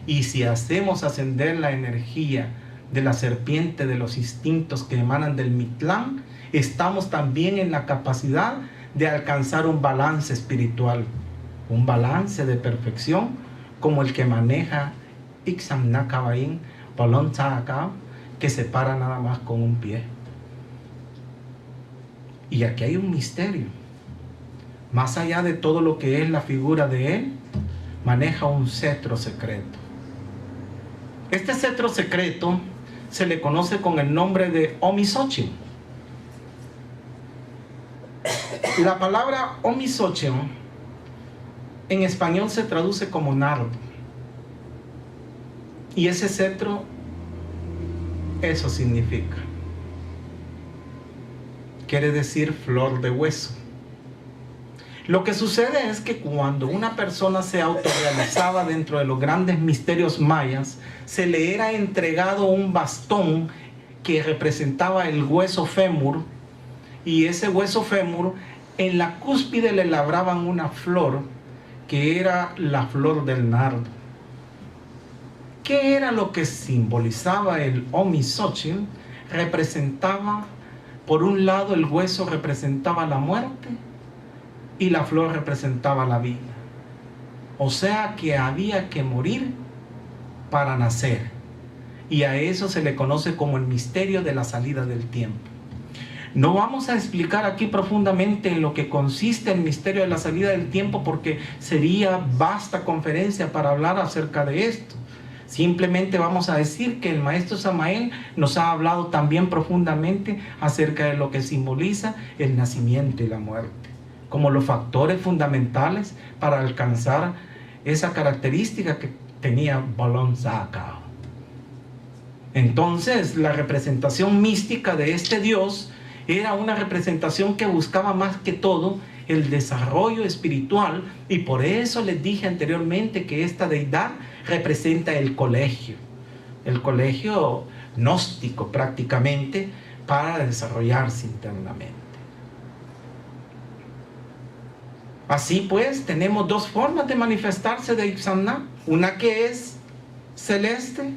Y si hacemos ascender la energía de la serpiente de los instintos que emanan del Mictlán, estamos también en la capacidad de alcanzar un balance espiritual, un balance de perfección como el que maneja Ixamna Kabain, Bolam Saakal, que se para nada más con un pie. Y aquí hay un misterio. Más allá de todo lo que es la figura de él, maneja un cetro secreto. Este cetro secreto se le conoce con el nombre de Omisochen. La palabra Omisochen en español se traduce como nardo. Y ese cetro, eso significa. Quiere decir flor de hueso. Lo que sucede es que cuando una persona se autorrealizaba dentro de los grandes misterios mayas, se le era entregado un bastón que representaba el hueso fémur, y ese hueso fémur, en la cúspide le labraban una flor que era la flor del nardo. ¿Qué era lo que simbolizaba el Omisochen? Representaba, por un lado, el hueso representaba la muerte y la flor representaba la vida. O sea que había que morir para nacer. Y a eso se le conoce como el misterio de la salida del tiempo. No vamos a explicar aquí profundamente en lo que consiste el misterio de la salida del tiempo, porque sería vasta conferencia para hablar acerca de esto. Simplemente vamos a decir que el maestro Samael nos ha hablado también profundamente acerca de lo que simboliza el nacimiento y la muerte, como los factores fundamentales para alcanzar esa característica que tenía Bolam Saakal. Entonces, la representación mística de este Dios era una representación que buscaba más que todo el desarrollo espiritual, y por eso les dije anteriormente que esta deidad representa el colegio gnóstico prácticamente, para desarrollarse internamente. Así pues, tenemos dos formas de manifestarse de Itzamná, una que es celeste,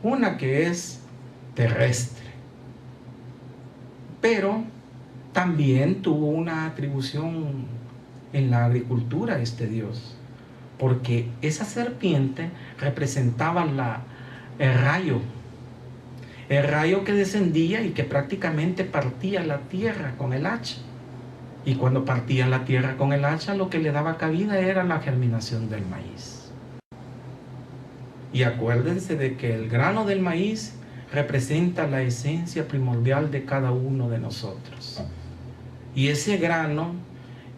una que es terrestre. Pero también tuvo una atribución en la agricultura este Dios, porque esa serpiente representaba el rayo que descendía y que prácticamente partía la tierra con el hacha. Y cuando partía la tierra con el hacha, lo que le daba cabida era la germinación del maíz. Y acuérdense de que el grano del maíz representa la esencia primordial de cada uno de nosotros. Y ese grano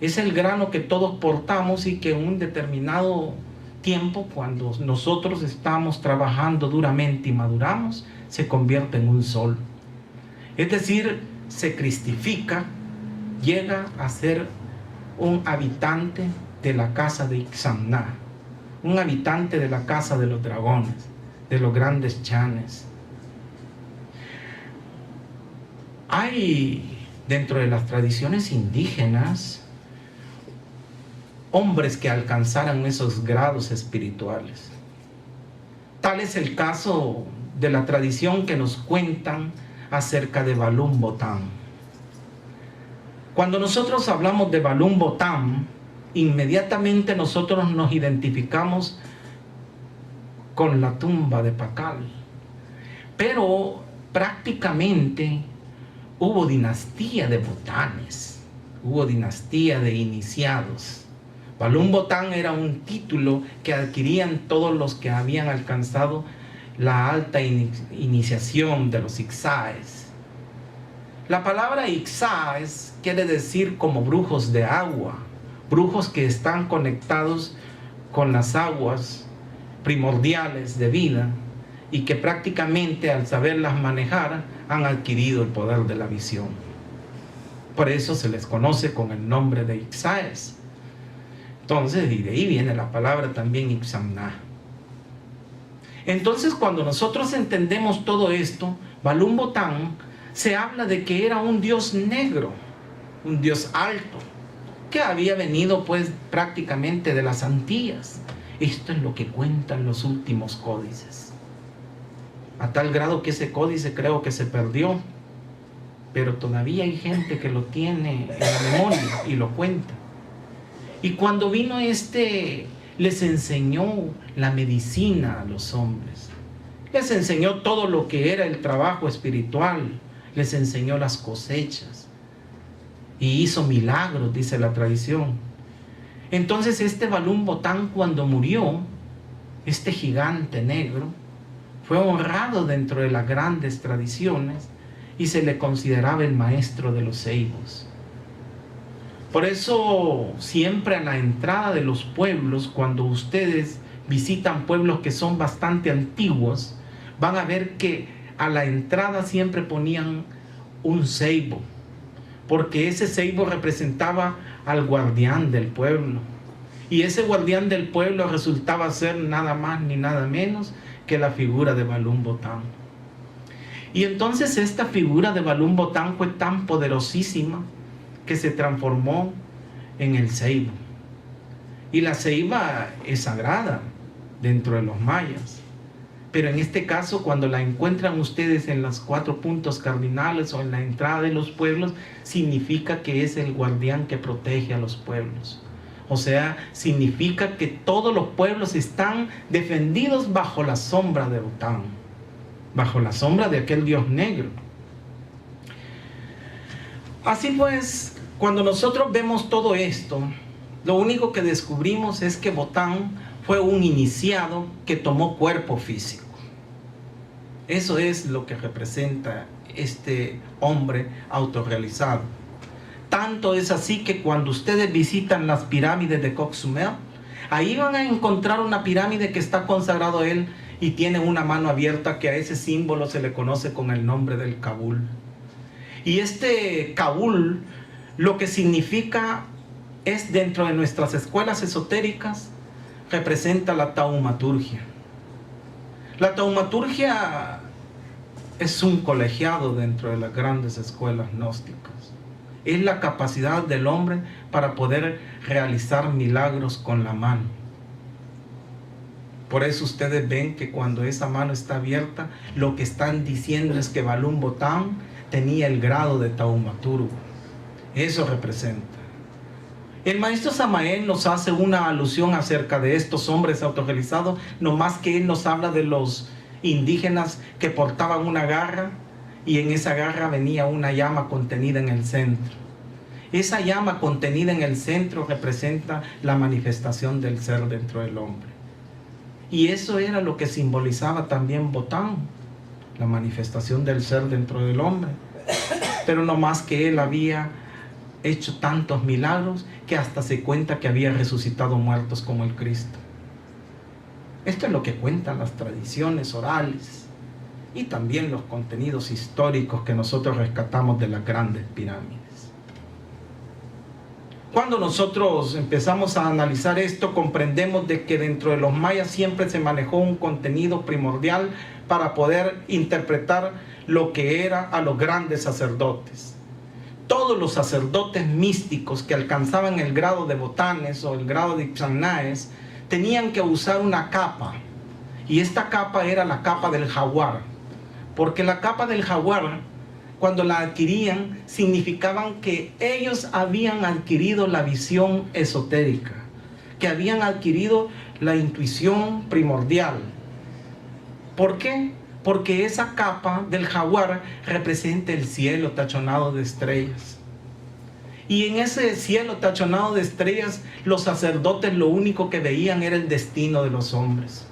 es el grano que todos portamos y que en un determinado tiempo, cuando nosotros estamos trabajando duramente y maduramos, se convierte en un sol. Es decir, se cristifica, llega a ser un habitante de la casa de Itzamná, un habitante de la casa de los dragones, de los grandes chanes. Hay dentro de las tradiciones indígenas hombres que alcanzaran esos grados espirituales. Tal es el caso de la tradición que nos cuentan acerca de Balum Botán. Cuando nosotros hablamos de Balum Botán, inmediatamente nosotros nos identificamos con la tumba de Pakal. Pero prácticamente hubo dinastía de botanes, hubo dinastía de iniciados. Balum Botán era un título que adquirían todos los que habían alcanzado la alta iniciación de los Ixáes. La palabra Ixáes quiere decir como brujos de agua, brujos que están conectados con las aguas primordiales de vida y que prácticamente al saberlas manejar han adquirido el poder de la visión. Por eso se les conoce con el nombre de Ixáes. Entonces, y de ahí viene la palabra también Itzamná. Entonces, cuando nosotros entendemos todo esto, Balum Botán se habla de que era un dios negro, un dios alto, que había venido pues prácticamente de las Antillas. Esto es lo que cuentan los últimos códices. A tal grado que ese códice creo que se perdió, pero todavía hay gente que lo tiene en la memoria y lo cuenta. Y cuando vino les enseñó la medicina a los hombres. Les enseñó todo lo que era el trabajo espiritual. Les enseñó las cosechas. Y hizo milagros, dice la tradición. Entonces Balum Botán, cuando murió, este gigante negro, fue honrado dentro de las grandes tradiciones y se le consideraba el maestro de los ceibos. Por eso siempre a la entrada de los pueblos, cuando ustedes visitan pueblos que son bastante antiguos, van a ver que a la entrada siempre ponían un ceibo, porque ese ceibo representaba al guardián del pueblo. Y ese guardián del pueblo resultaba ser nada más ni nada menos que la figura de Balum Botán. Y entonces esta figura de Balum Botán fue tan poderosísima que se transformó en el ceibo. Y la ceiba es sagrada dentro de los mayas. Pero en este caso, cuando la encuentran ustedes en los 4 puntos cardinales o en la entrada de los pueblos, significa que es el guardián que protege a los pueblos. O sea, significa que todos los pueblos están defendidos bajo la sombra de Botán, bajo la sombra de aquel dios negro. Así pues, cuando nosotros vemos todo esto, lo único que descubrimos es que Botán fue un iniciado que tomó cuerpo físico. Eso es lo que representa este hombre autorrealizado. Tanto es así que cuando ustedes visitan las pirámides de Cozumel, ahí van a encontrar una pirámide que está consagrado a él y tiene una mano abierta, que a ese símbolo se le conoce con el nombre del Kabul. Y este Kabul, lo que significa es, dentro de nuestras escuelas esotéricas, representa la taumaturgia. La taumaturgia es un colegiado dentro de las grandes escuelas gnósticas. es la capacidad del hombre para poder realizar milagros con la mano. Por eso ustedes ven que cuando esa mano está abierta, lo que están diciendo es que Balún Botán tenía el grado de taumaturgo. Eso representa. El maestro Samael nos hace una alusión acerca de estos hombres autorrealizados, no más que él nos habla de los indígenas que portaban una garra y en esa garra venía una llama contenida en el centro. Esa llama contenida en el centro representa la manifestación del ser dentro del hombre. Y eso era lo que simbolizaba también Botán, la manifestación del ser dentro del hombre. Pero no más que él había hecho tantos milagros que hasta se cuenta que había resucitado muertos como el Cristo. Esto es lo que cuentan las tradiciones orales y también los contenidos históricos que nosotros rescatamos de las grandes pirámides. Cuando nosotros empezamos a analizar esto, comprendemos de que dentro de los mayas siempre se manejó un contenido primordial para poder interpretar lo que era a los grandes sacerdotes. Todos los sacerdotes místicos que alcanzaban el grado de botanes o el grado de ipsannaes tenían que usar una capa, y esta capa era la capa del jaguar, porque la capa del jaguar, cuando la adquirían, significaban que ellos habían adquirido la visión esotérica, que habían adquirido la intuición primordial. ¿Por qué? Porque esa capa del jaguar representa el cielo tachonado de estrellas. Y en ese cielo tachonado de estrellas, los sacerdotes lo único que veían era el destino de los hombres.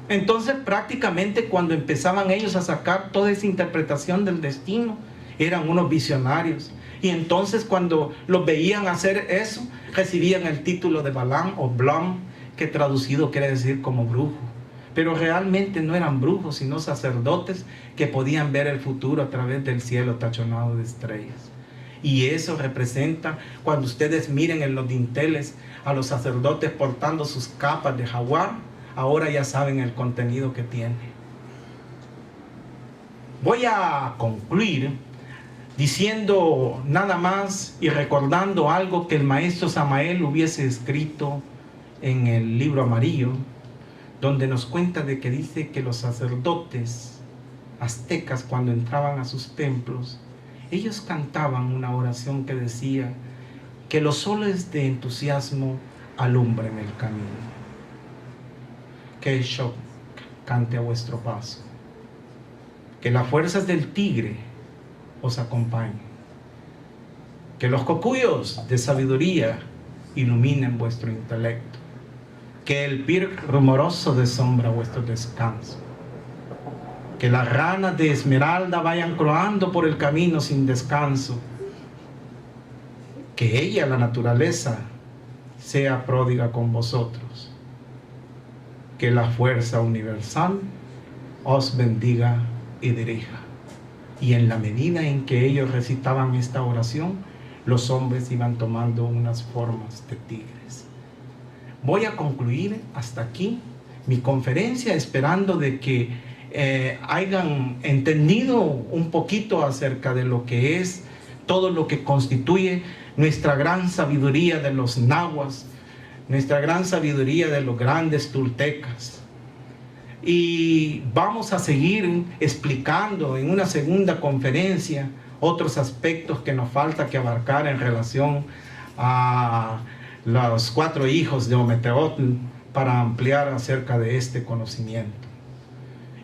Entonces prácticamente cuando empezaban ellos a sacar toda esa interpretación del destino, eran unos visionarios. Y entonces cuando los veían hacer eso, recibían el título de Balán o Blam, que traducido quiere decir como brujo. Pero realmente no eran brujos, sino sacerdotes que podían ver el futuro a través del cielo tachonado de estrellas. Y eso representa, cuando ustedes miren en los dinteles a los sacerdotes portando sus capas de jaguar, ahora ya saben el contenido que tiene. Voy a concluir diciendo nada más y recordando algo que el maestro Samael hubiese escrito en el libro amarillo, donde nos cuenta de que dice que los sacerdotes aztecas, cuando entraban a sus templos, ellos cantaban una oración que decía: que los soles de entusiasmo alumbren el camino, que el shock cante a vuestro paso, que las fuerzas del tigre os acompañen, que los cocuyos de sabiduría iluminen vuestro intelecto, que el pirc rumoroso de sombra vuestro descanso, que las ranas de esmeralda vayan croando por el camino sin descanso, que ella, la naturaleza, sea pródiga con vosotros, que la fuerza universal os bendiga y dirija. Y en la medida en que ellos recitaban esta oración, los hombres iban tomando unas formas de tigres. Voy a concluir hasta aquí mi conferencia, esperando de que hayan entendido un poquito acerca de lo que es todo lo que constituye nuestra gran sabiduría de los nahuas, nuestra gran sabiduría de los grandes toltecas. Y vamos a seguir explicando en una segunda conferencia otros aspectos que nos falta que abarcar en relación a los 4 hijos de Ometeotl, para ampliar acerca de este conocimiento.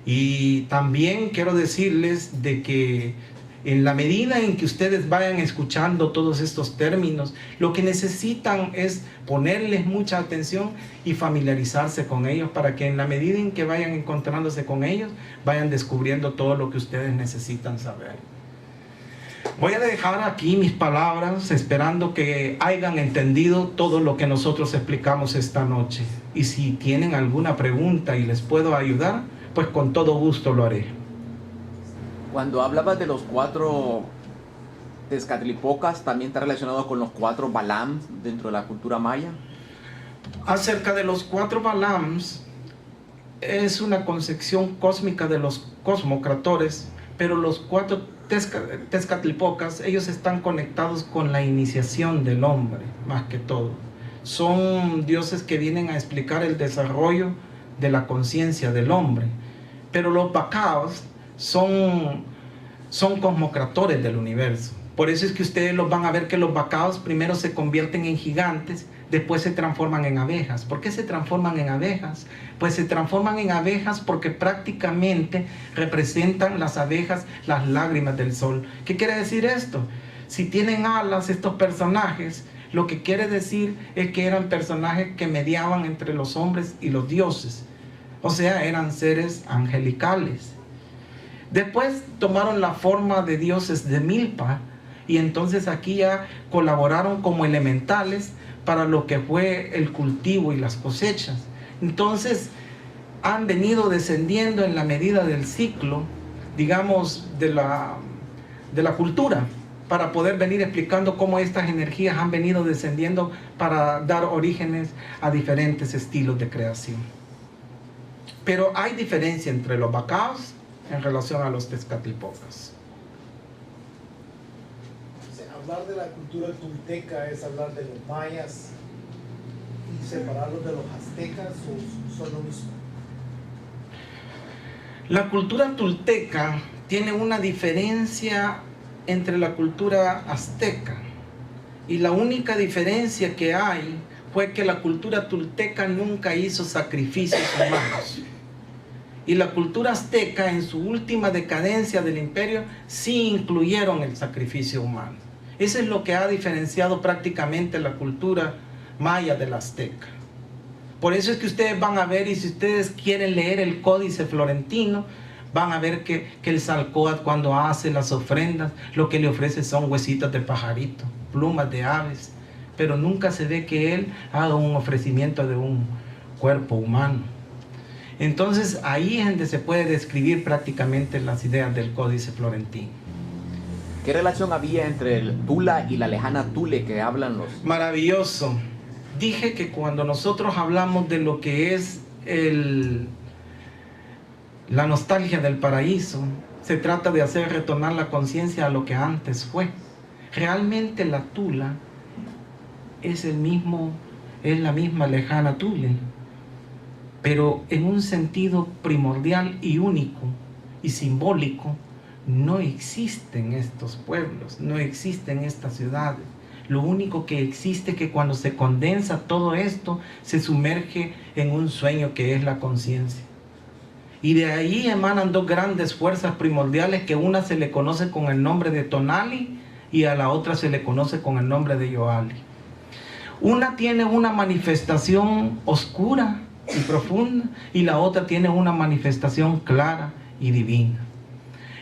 Y también quiero decirles de que en la medida en que ustedes vayan escuchando todos estos términos, lo que necesitan es ponerles mucha atención y familiarizarse con ellos, para que en la medida en que vayan encontrándose con ellos, vayan descubriendo todo lo que ustedes necesitan saber. Voy a dejar aquí mis palabras, esperando que hayan entendido todo lo que nosotros explicamos esta noche. Y si tienen alguna pregunta y les puedo ayudar, pues con todo gusto lo haré. Cuando hablabas de los 4 Tezcatlipocas, ¿también está relacionado con los 4 Balams dentro de la cultura maya? Acerca de los 4 Balams, es una concepción cósmica de los cosmocratores, pero los 4 Tezcatlipocas, ellos están conectados con la iniciación del hombre, más que todo. Son dioses que vienen a explicar el desarrollo de la conciencia del hombre. Pero los Bacaos son cosmocratores del universo. Por eso es que ustedes los van a ver que los Bacaos primero se convierten en gigantes, después se transforman en abejas. ¿Por qué se transforman en abejas? Pues se transforman en abejas porque prácticamente representan las abejas las lágrimas del sol. ¿Qué quiere decir esto? Si tienen alas estos personajes, lo que quiere decir es que eran personajes que mediaban entre los hombres y los dioses. O sea, eran seres angelicales. Después tomaron la forma de dioses de milpa y entonces aquí ya colaboraron como elementales para lo que fue el cultivo y las cosechas. Entonces han venido descendiendo en la medida del ciclo, digamos, de la cultura, para poder venir explicando cómo estas energías han venido descendiendo para dar orígenes a diferentes estilos de creación. Pero hay diferencia entre los Bacaos en relación a los Tezcatlipocas. Hablar de la cultura tolteca es hablar de los mayas y separarlos de los aztecas, o son lo mismo. La cultura tolteca tiene una diferencia entre la cultura azteca, y la única diferencia que hay fue que la cultura tolteca nunca hizo sacrificios humanos, y la cultura azteca en su última decadencia del imperio sí incluyeron el sacrificio humano. Eso es lo que ha diferenciado prácticamente la cultura maya de la azteca. Por eso es que ustedes van a ver, y si ustedes quieren leer el Códice Florentino, van a ver que el Tzalcóatl, cuando hace las ofrendas, lo que le ofrece son huesitos de pajarito, plumas de aves, pero nunca se ve que él haga un ofrecimiento de un cuerpo humano. Entonces ahí es donde se puede describir prácticamente las ideas del Códice Florentino. ¿Qué relación había entre el Tula y la lejana Thule que hablan los...? Maravilloso. Dije que cuando nosotros hablamos de lo que es la nostalgia del paraíso, se trata de hacer retornar la conciencia a lo que antes fue. Realmente la Tula es la misma lejana Thule, pero en un sentido primordial y único y simbólico. No existen estos pueblos, no existen estas ciudades. Lo único que existe es que cuando se condensa todo esto, se sumerge en un sueño que es la conciencia. Y de ahí emanan 2 grandes fuerzas primordiales, que una se le conoce con el nombre de Tonali y a la otra se le conoce con el nombre de Yoali. Una tiene una manifestación oscura y profunda, y la otra tiene una manifestación clara y divina.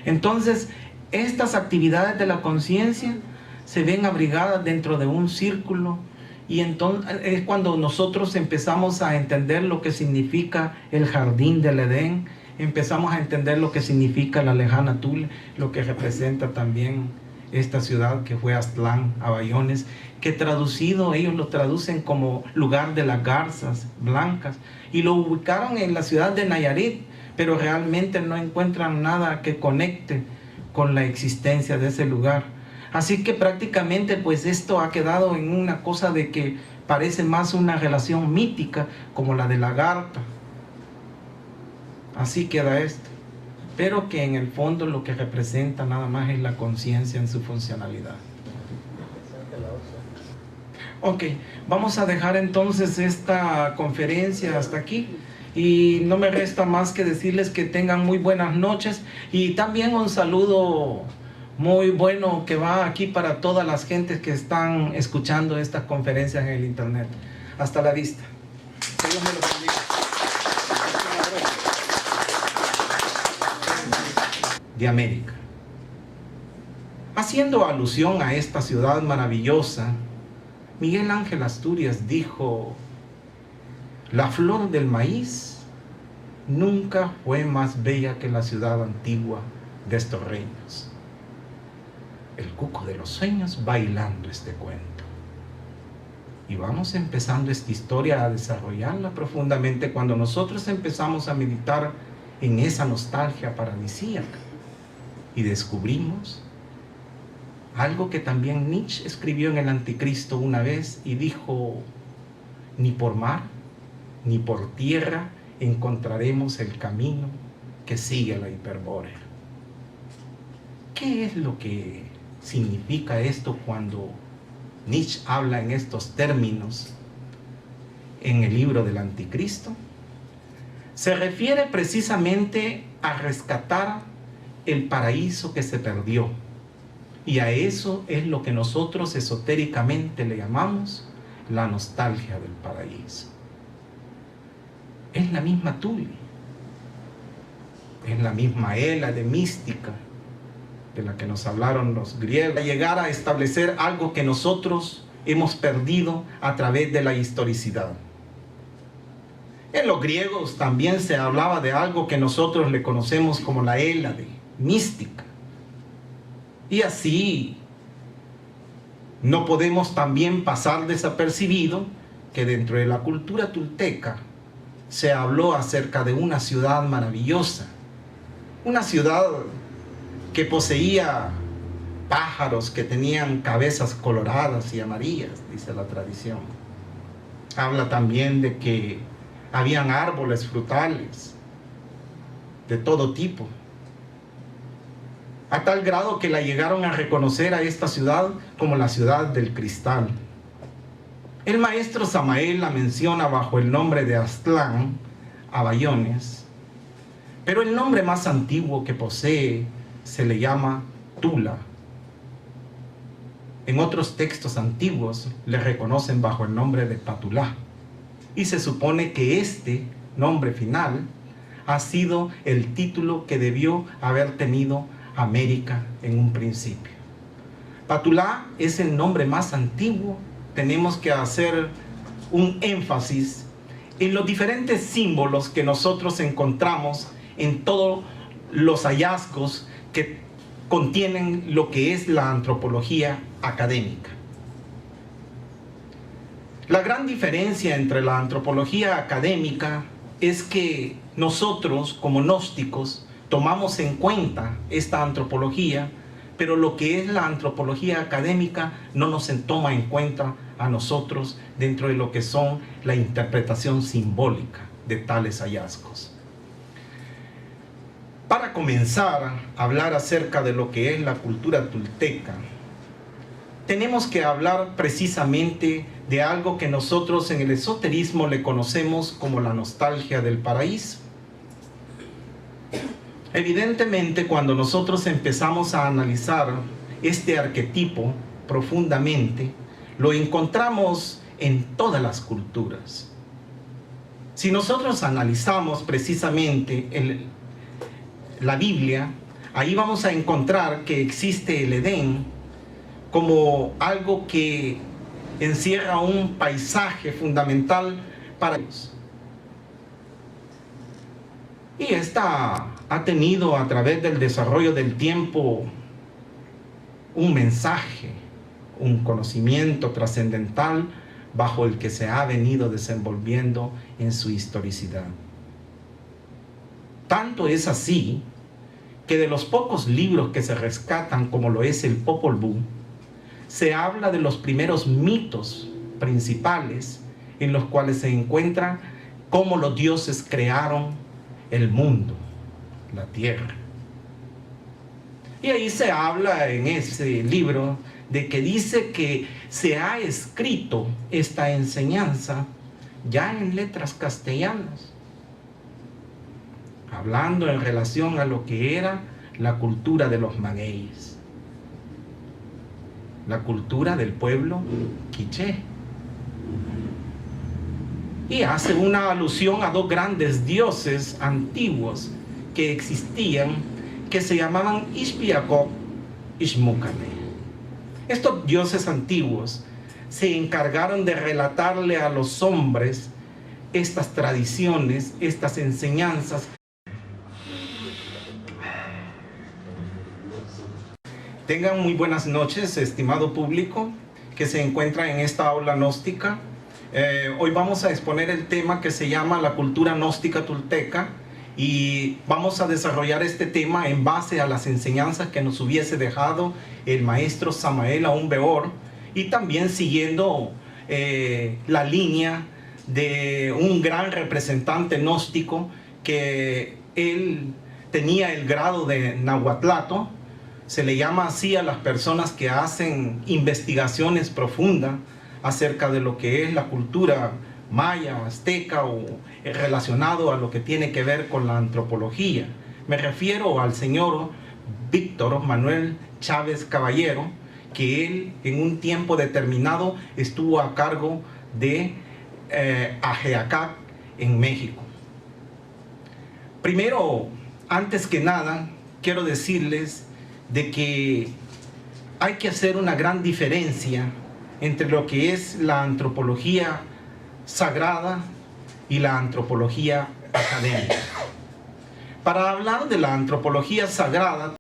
Entonces, estas actividades de la conciencia se ven abrigadas dentro de un círculo, y entonces es cuando nosotros empezamos a entender lo que significa el jardín del Edén, empezamos a entender lo que significa la lejana Thule, lo que representa también esta ciudad que fue Aztlán, Abayones, que traducido ellos lo traducen como lugar de las garzas blancas, y lo ubicaron en la ciudad de Nayarit, pero realmente no encuentran nada que conecte con la existencia de ese lugar. Así que prácticamente pues esto ha quedado en una cosa de que parece más una relación mítica como la de Lagarta. Así queda esto, pero que en el fondo lo que representa nada más es la conciencia en su funcionalidad. Ok, vamos a dejar entonces esta conferencia hasta aquí. Y no me resta más que decirles que tengan muy buenas noches, y también un saludo muy bueno que va aquí para todas las gentes que están escuchando estas conferencias en el internet. Hasta la vista. Que Dios me los bendiga. De América. Haciendo alusión a esta ciudad maravillosa, Miguel Ángel Asturias dijo: la flor del maíz nunca fue más bella que la ciudad antigua de estos reinos. El cuco de los sueños bailando este cuento. Y vamos empezando esta historia a desarrollarla profundamente cuando nosotros empezamos a meditar en esa nostalgia paradisíaca. y descubrimos algo que también Nietzsche escribió en El Anticristo una vez y dijo: ni por mar ni por tierra encontraremos el camino que sigue la Hiperbórea. ¿Qué es lo que significa esto cuando Nietzsche habla en estos términos en el libro del Anticristo? Se refiere precisamente a rescatar el paraíso que se perdió, y a eso es lo que nosotros esotéricamente le llamamos la nostalgia del paraíso. Es la misma Tuli, es la misma Hélade mística de la que nos hablaron los griegos, llegar a establecer algo que nosotros hemos perdido a través de la historicidad. En los griegos también se hablaba de algo que nosotros le conocemos como la Hélade mística. Y así no podemos también pasar desapercibido que dentro de la cultura tolteca se habló acerca de una ciudad maravillosa, una ciudad que poseía pájaros que tenían cabezas coloradas y amarillas, dice la tradición. Habla también de que habían árboles frutales de todo tipo, a tal grado que la llegaron a reconocer a esta ciudad como la ciudad del cristal. El maestro Samael la menciona bajo el nombre de Aztlán, Abayones, pero el nombre más antiguo que posee se le llama Tula. En otros textos antiguos le reconocen bajo el nombre de Patulá, y se supone que este nombre final ha sido el título que debió haber tenido América en un principio. Patulá es el nombre más antiguo. Tenemos que hacer un énfasis en los diferentes símbolos que nosotros encontramos en todos los hallazgos que contienen lo que es la antropología académica. La gran diferencia entre la antropología académica es que nosotros, como gnósticos, tomamos en cuenta esta antropología, pero lo que es la antropología académica no nos toma en cuenta a nosotros dentro de lo que son la interpretación simbólica de tales hallazgos. Para comenzar a hablar acerca de lo que es la cultura tolteca, tenemos que hablar precisamente de algo que nosotros en el esoterismo le conocemos como la nostalgia del paraíso. Evidentemente, cuando nosotros empezamos a analizar este arquetipo profundamente, lo encontramos en todas las culturas. Si nosotros analizamos precisamente la Biblia, ahí vamos a encontrar que existe el Edén como algo que encierra un paisaje fundamental para Dios. Y esta ha tenido a través del desarrollo del tiempo un mensaje, un conocimiento trascendental bajo el que se ha venido desenvolviendo en su historicidad. Tanto es así que de los pocos libros que se rescatan, como lo es el Popol Vuh, se habla de los primeros mitos principales en los cuales se encuentra cómo los dioses crearon el mundo, la tierra. Y ahí se habla en ese libro de que dice que se ha escrito esta enseñanza ya en letras castellanas, hablando en relación a lo que era la cultura de los magueyes, la cultura del pueblo quiché. Y hace una alusión a dos grandes dioses antiguos que existían, que se llamaban Ixpiacoc y Xmucane. Estos dioses antiguos se encargaron de relatarle a los hombres estas tradiciones, estas enseñanzas. Tengan muy buenas noches, estimado público que se encuentra en esta aula gnóstica. Hoy vamos a exponer el tema que se llama la cultura gnóstica tolteca y vamos a desarrollar este tema en base a las enseñanzas que nos hubiese dejado el maestro Samael Aún Weor, y también siguiendo la línea de un gran representante gnóstico que él tenía el grado de Nahuatlato. Se le llama así a las personas que hacen investigaciones profundas acerca de lo que es la cultura maya, azteca o relacionado a lo que tiene que ver con la antropología. Me refiero al señor Víctor Manuel Chávez Caballero, que él en un tiempo determinado estuvo a cargo de Ajeacac en México. Primero, antes que nada, quiero decirles de que hay que hacer una gran diferencia entre lo que es la antropología sagrada y la antropología académica. Para hablar de la antropología sagrada,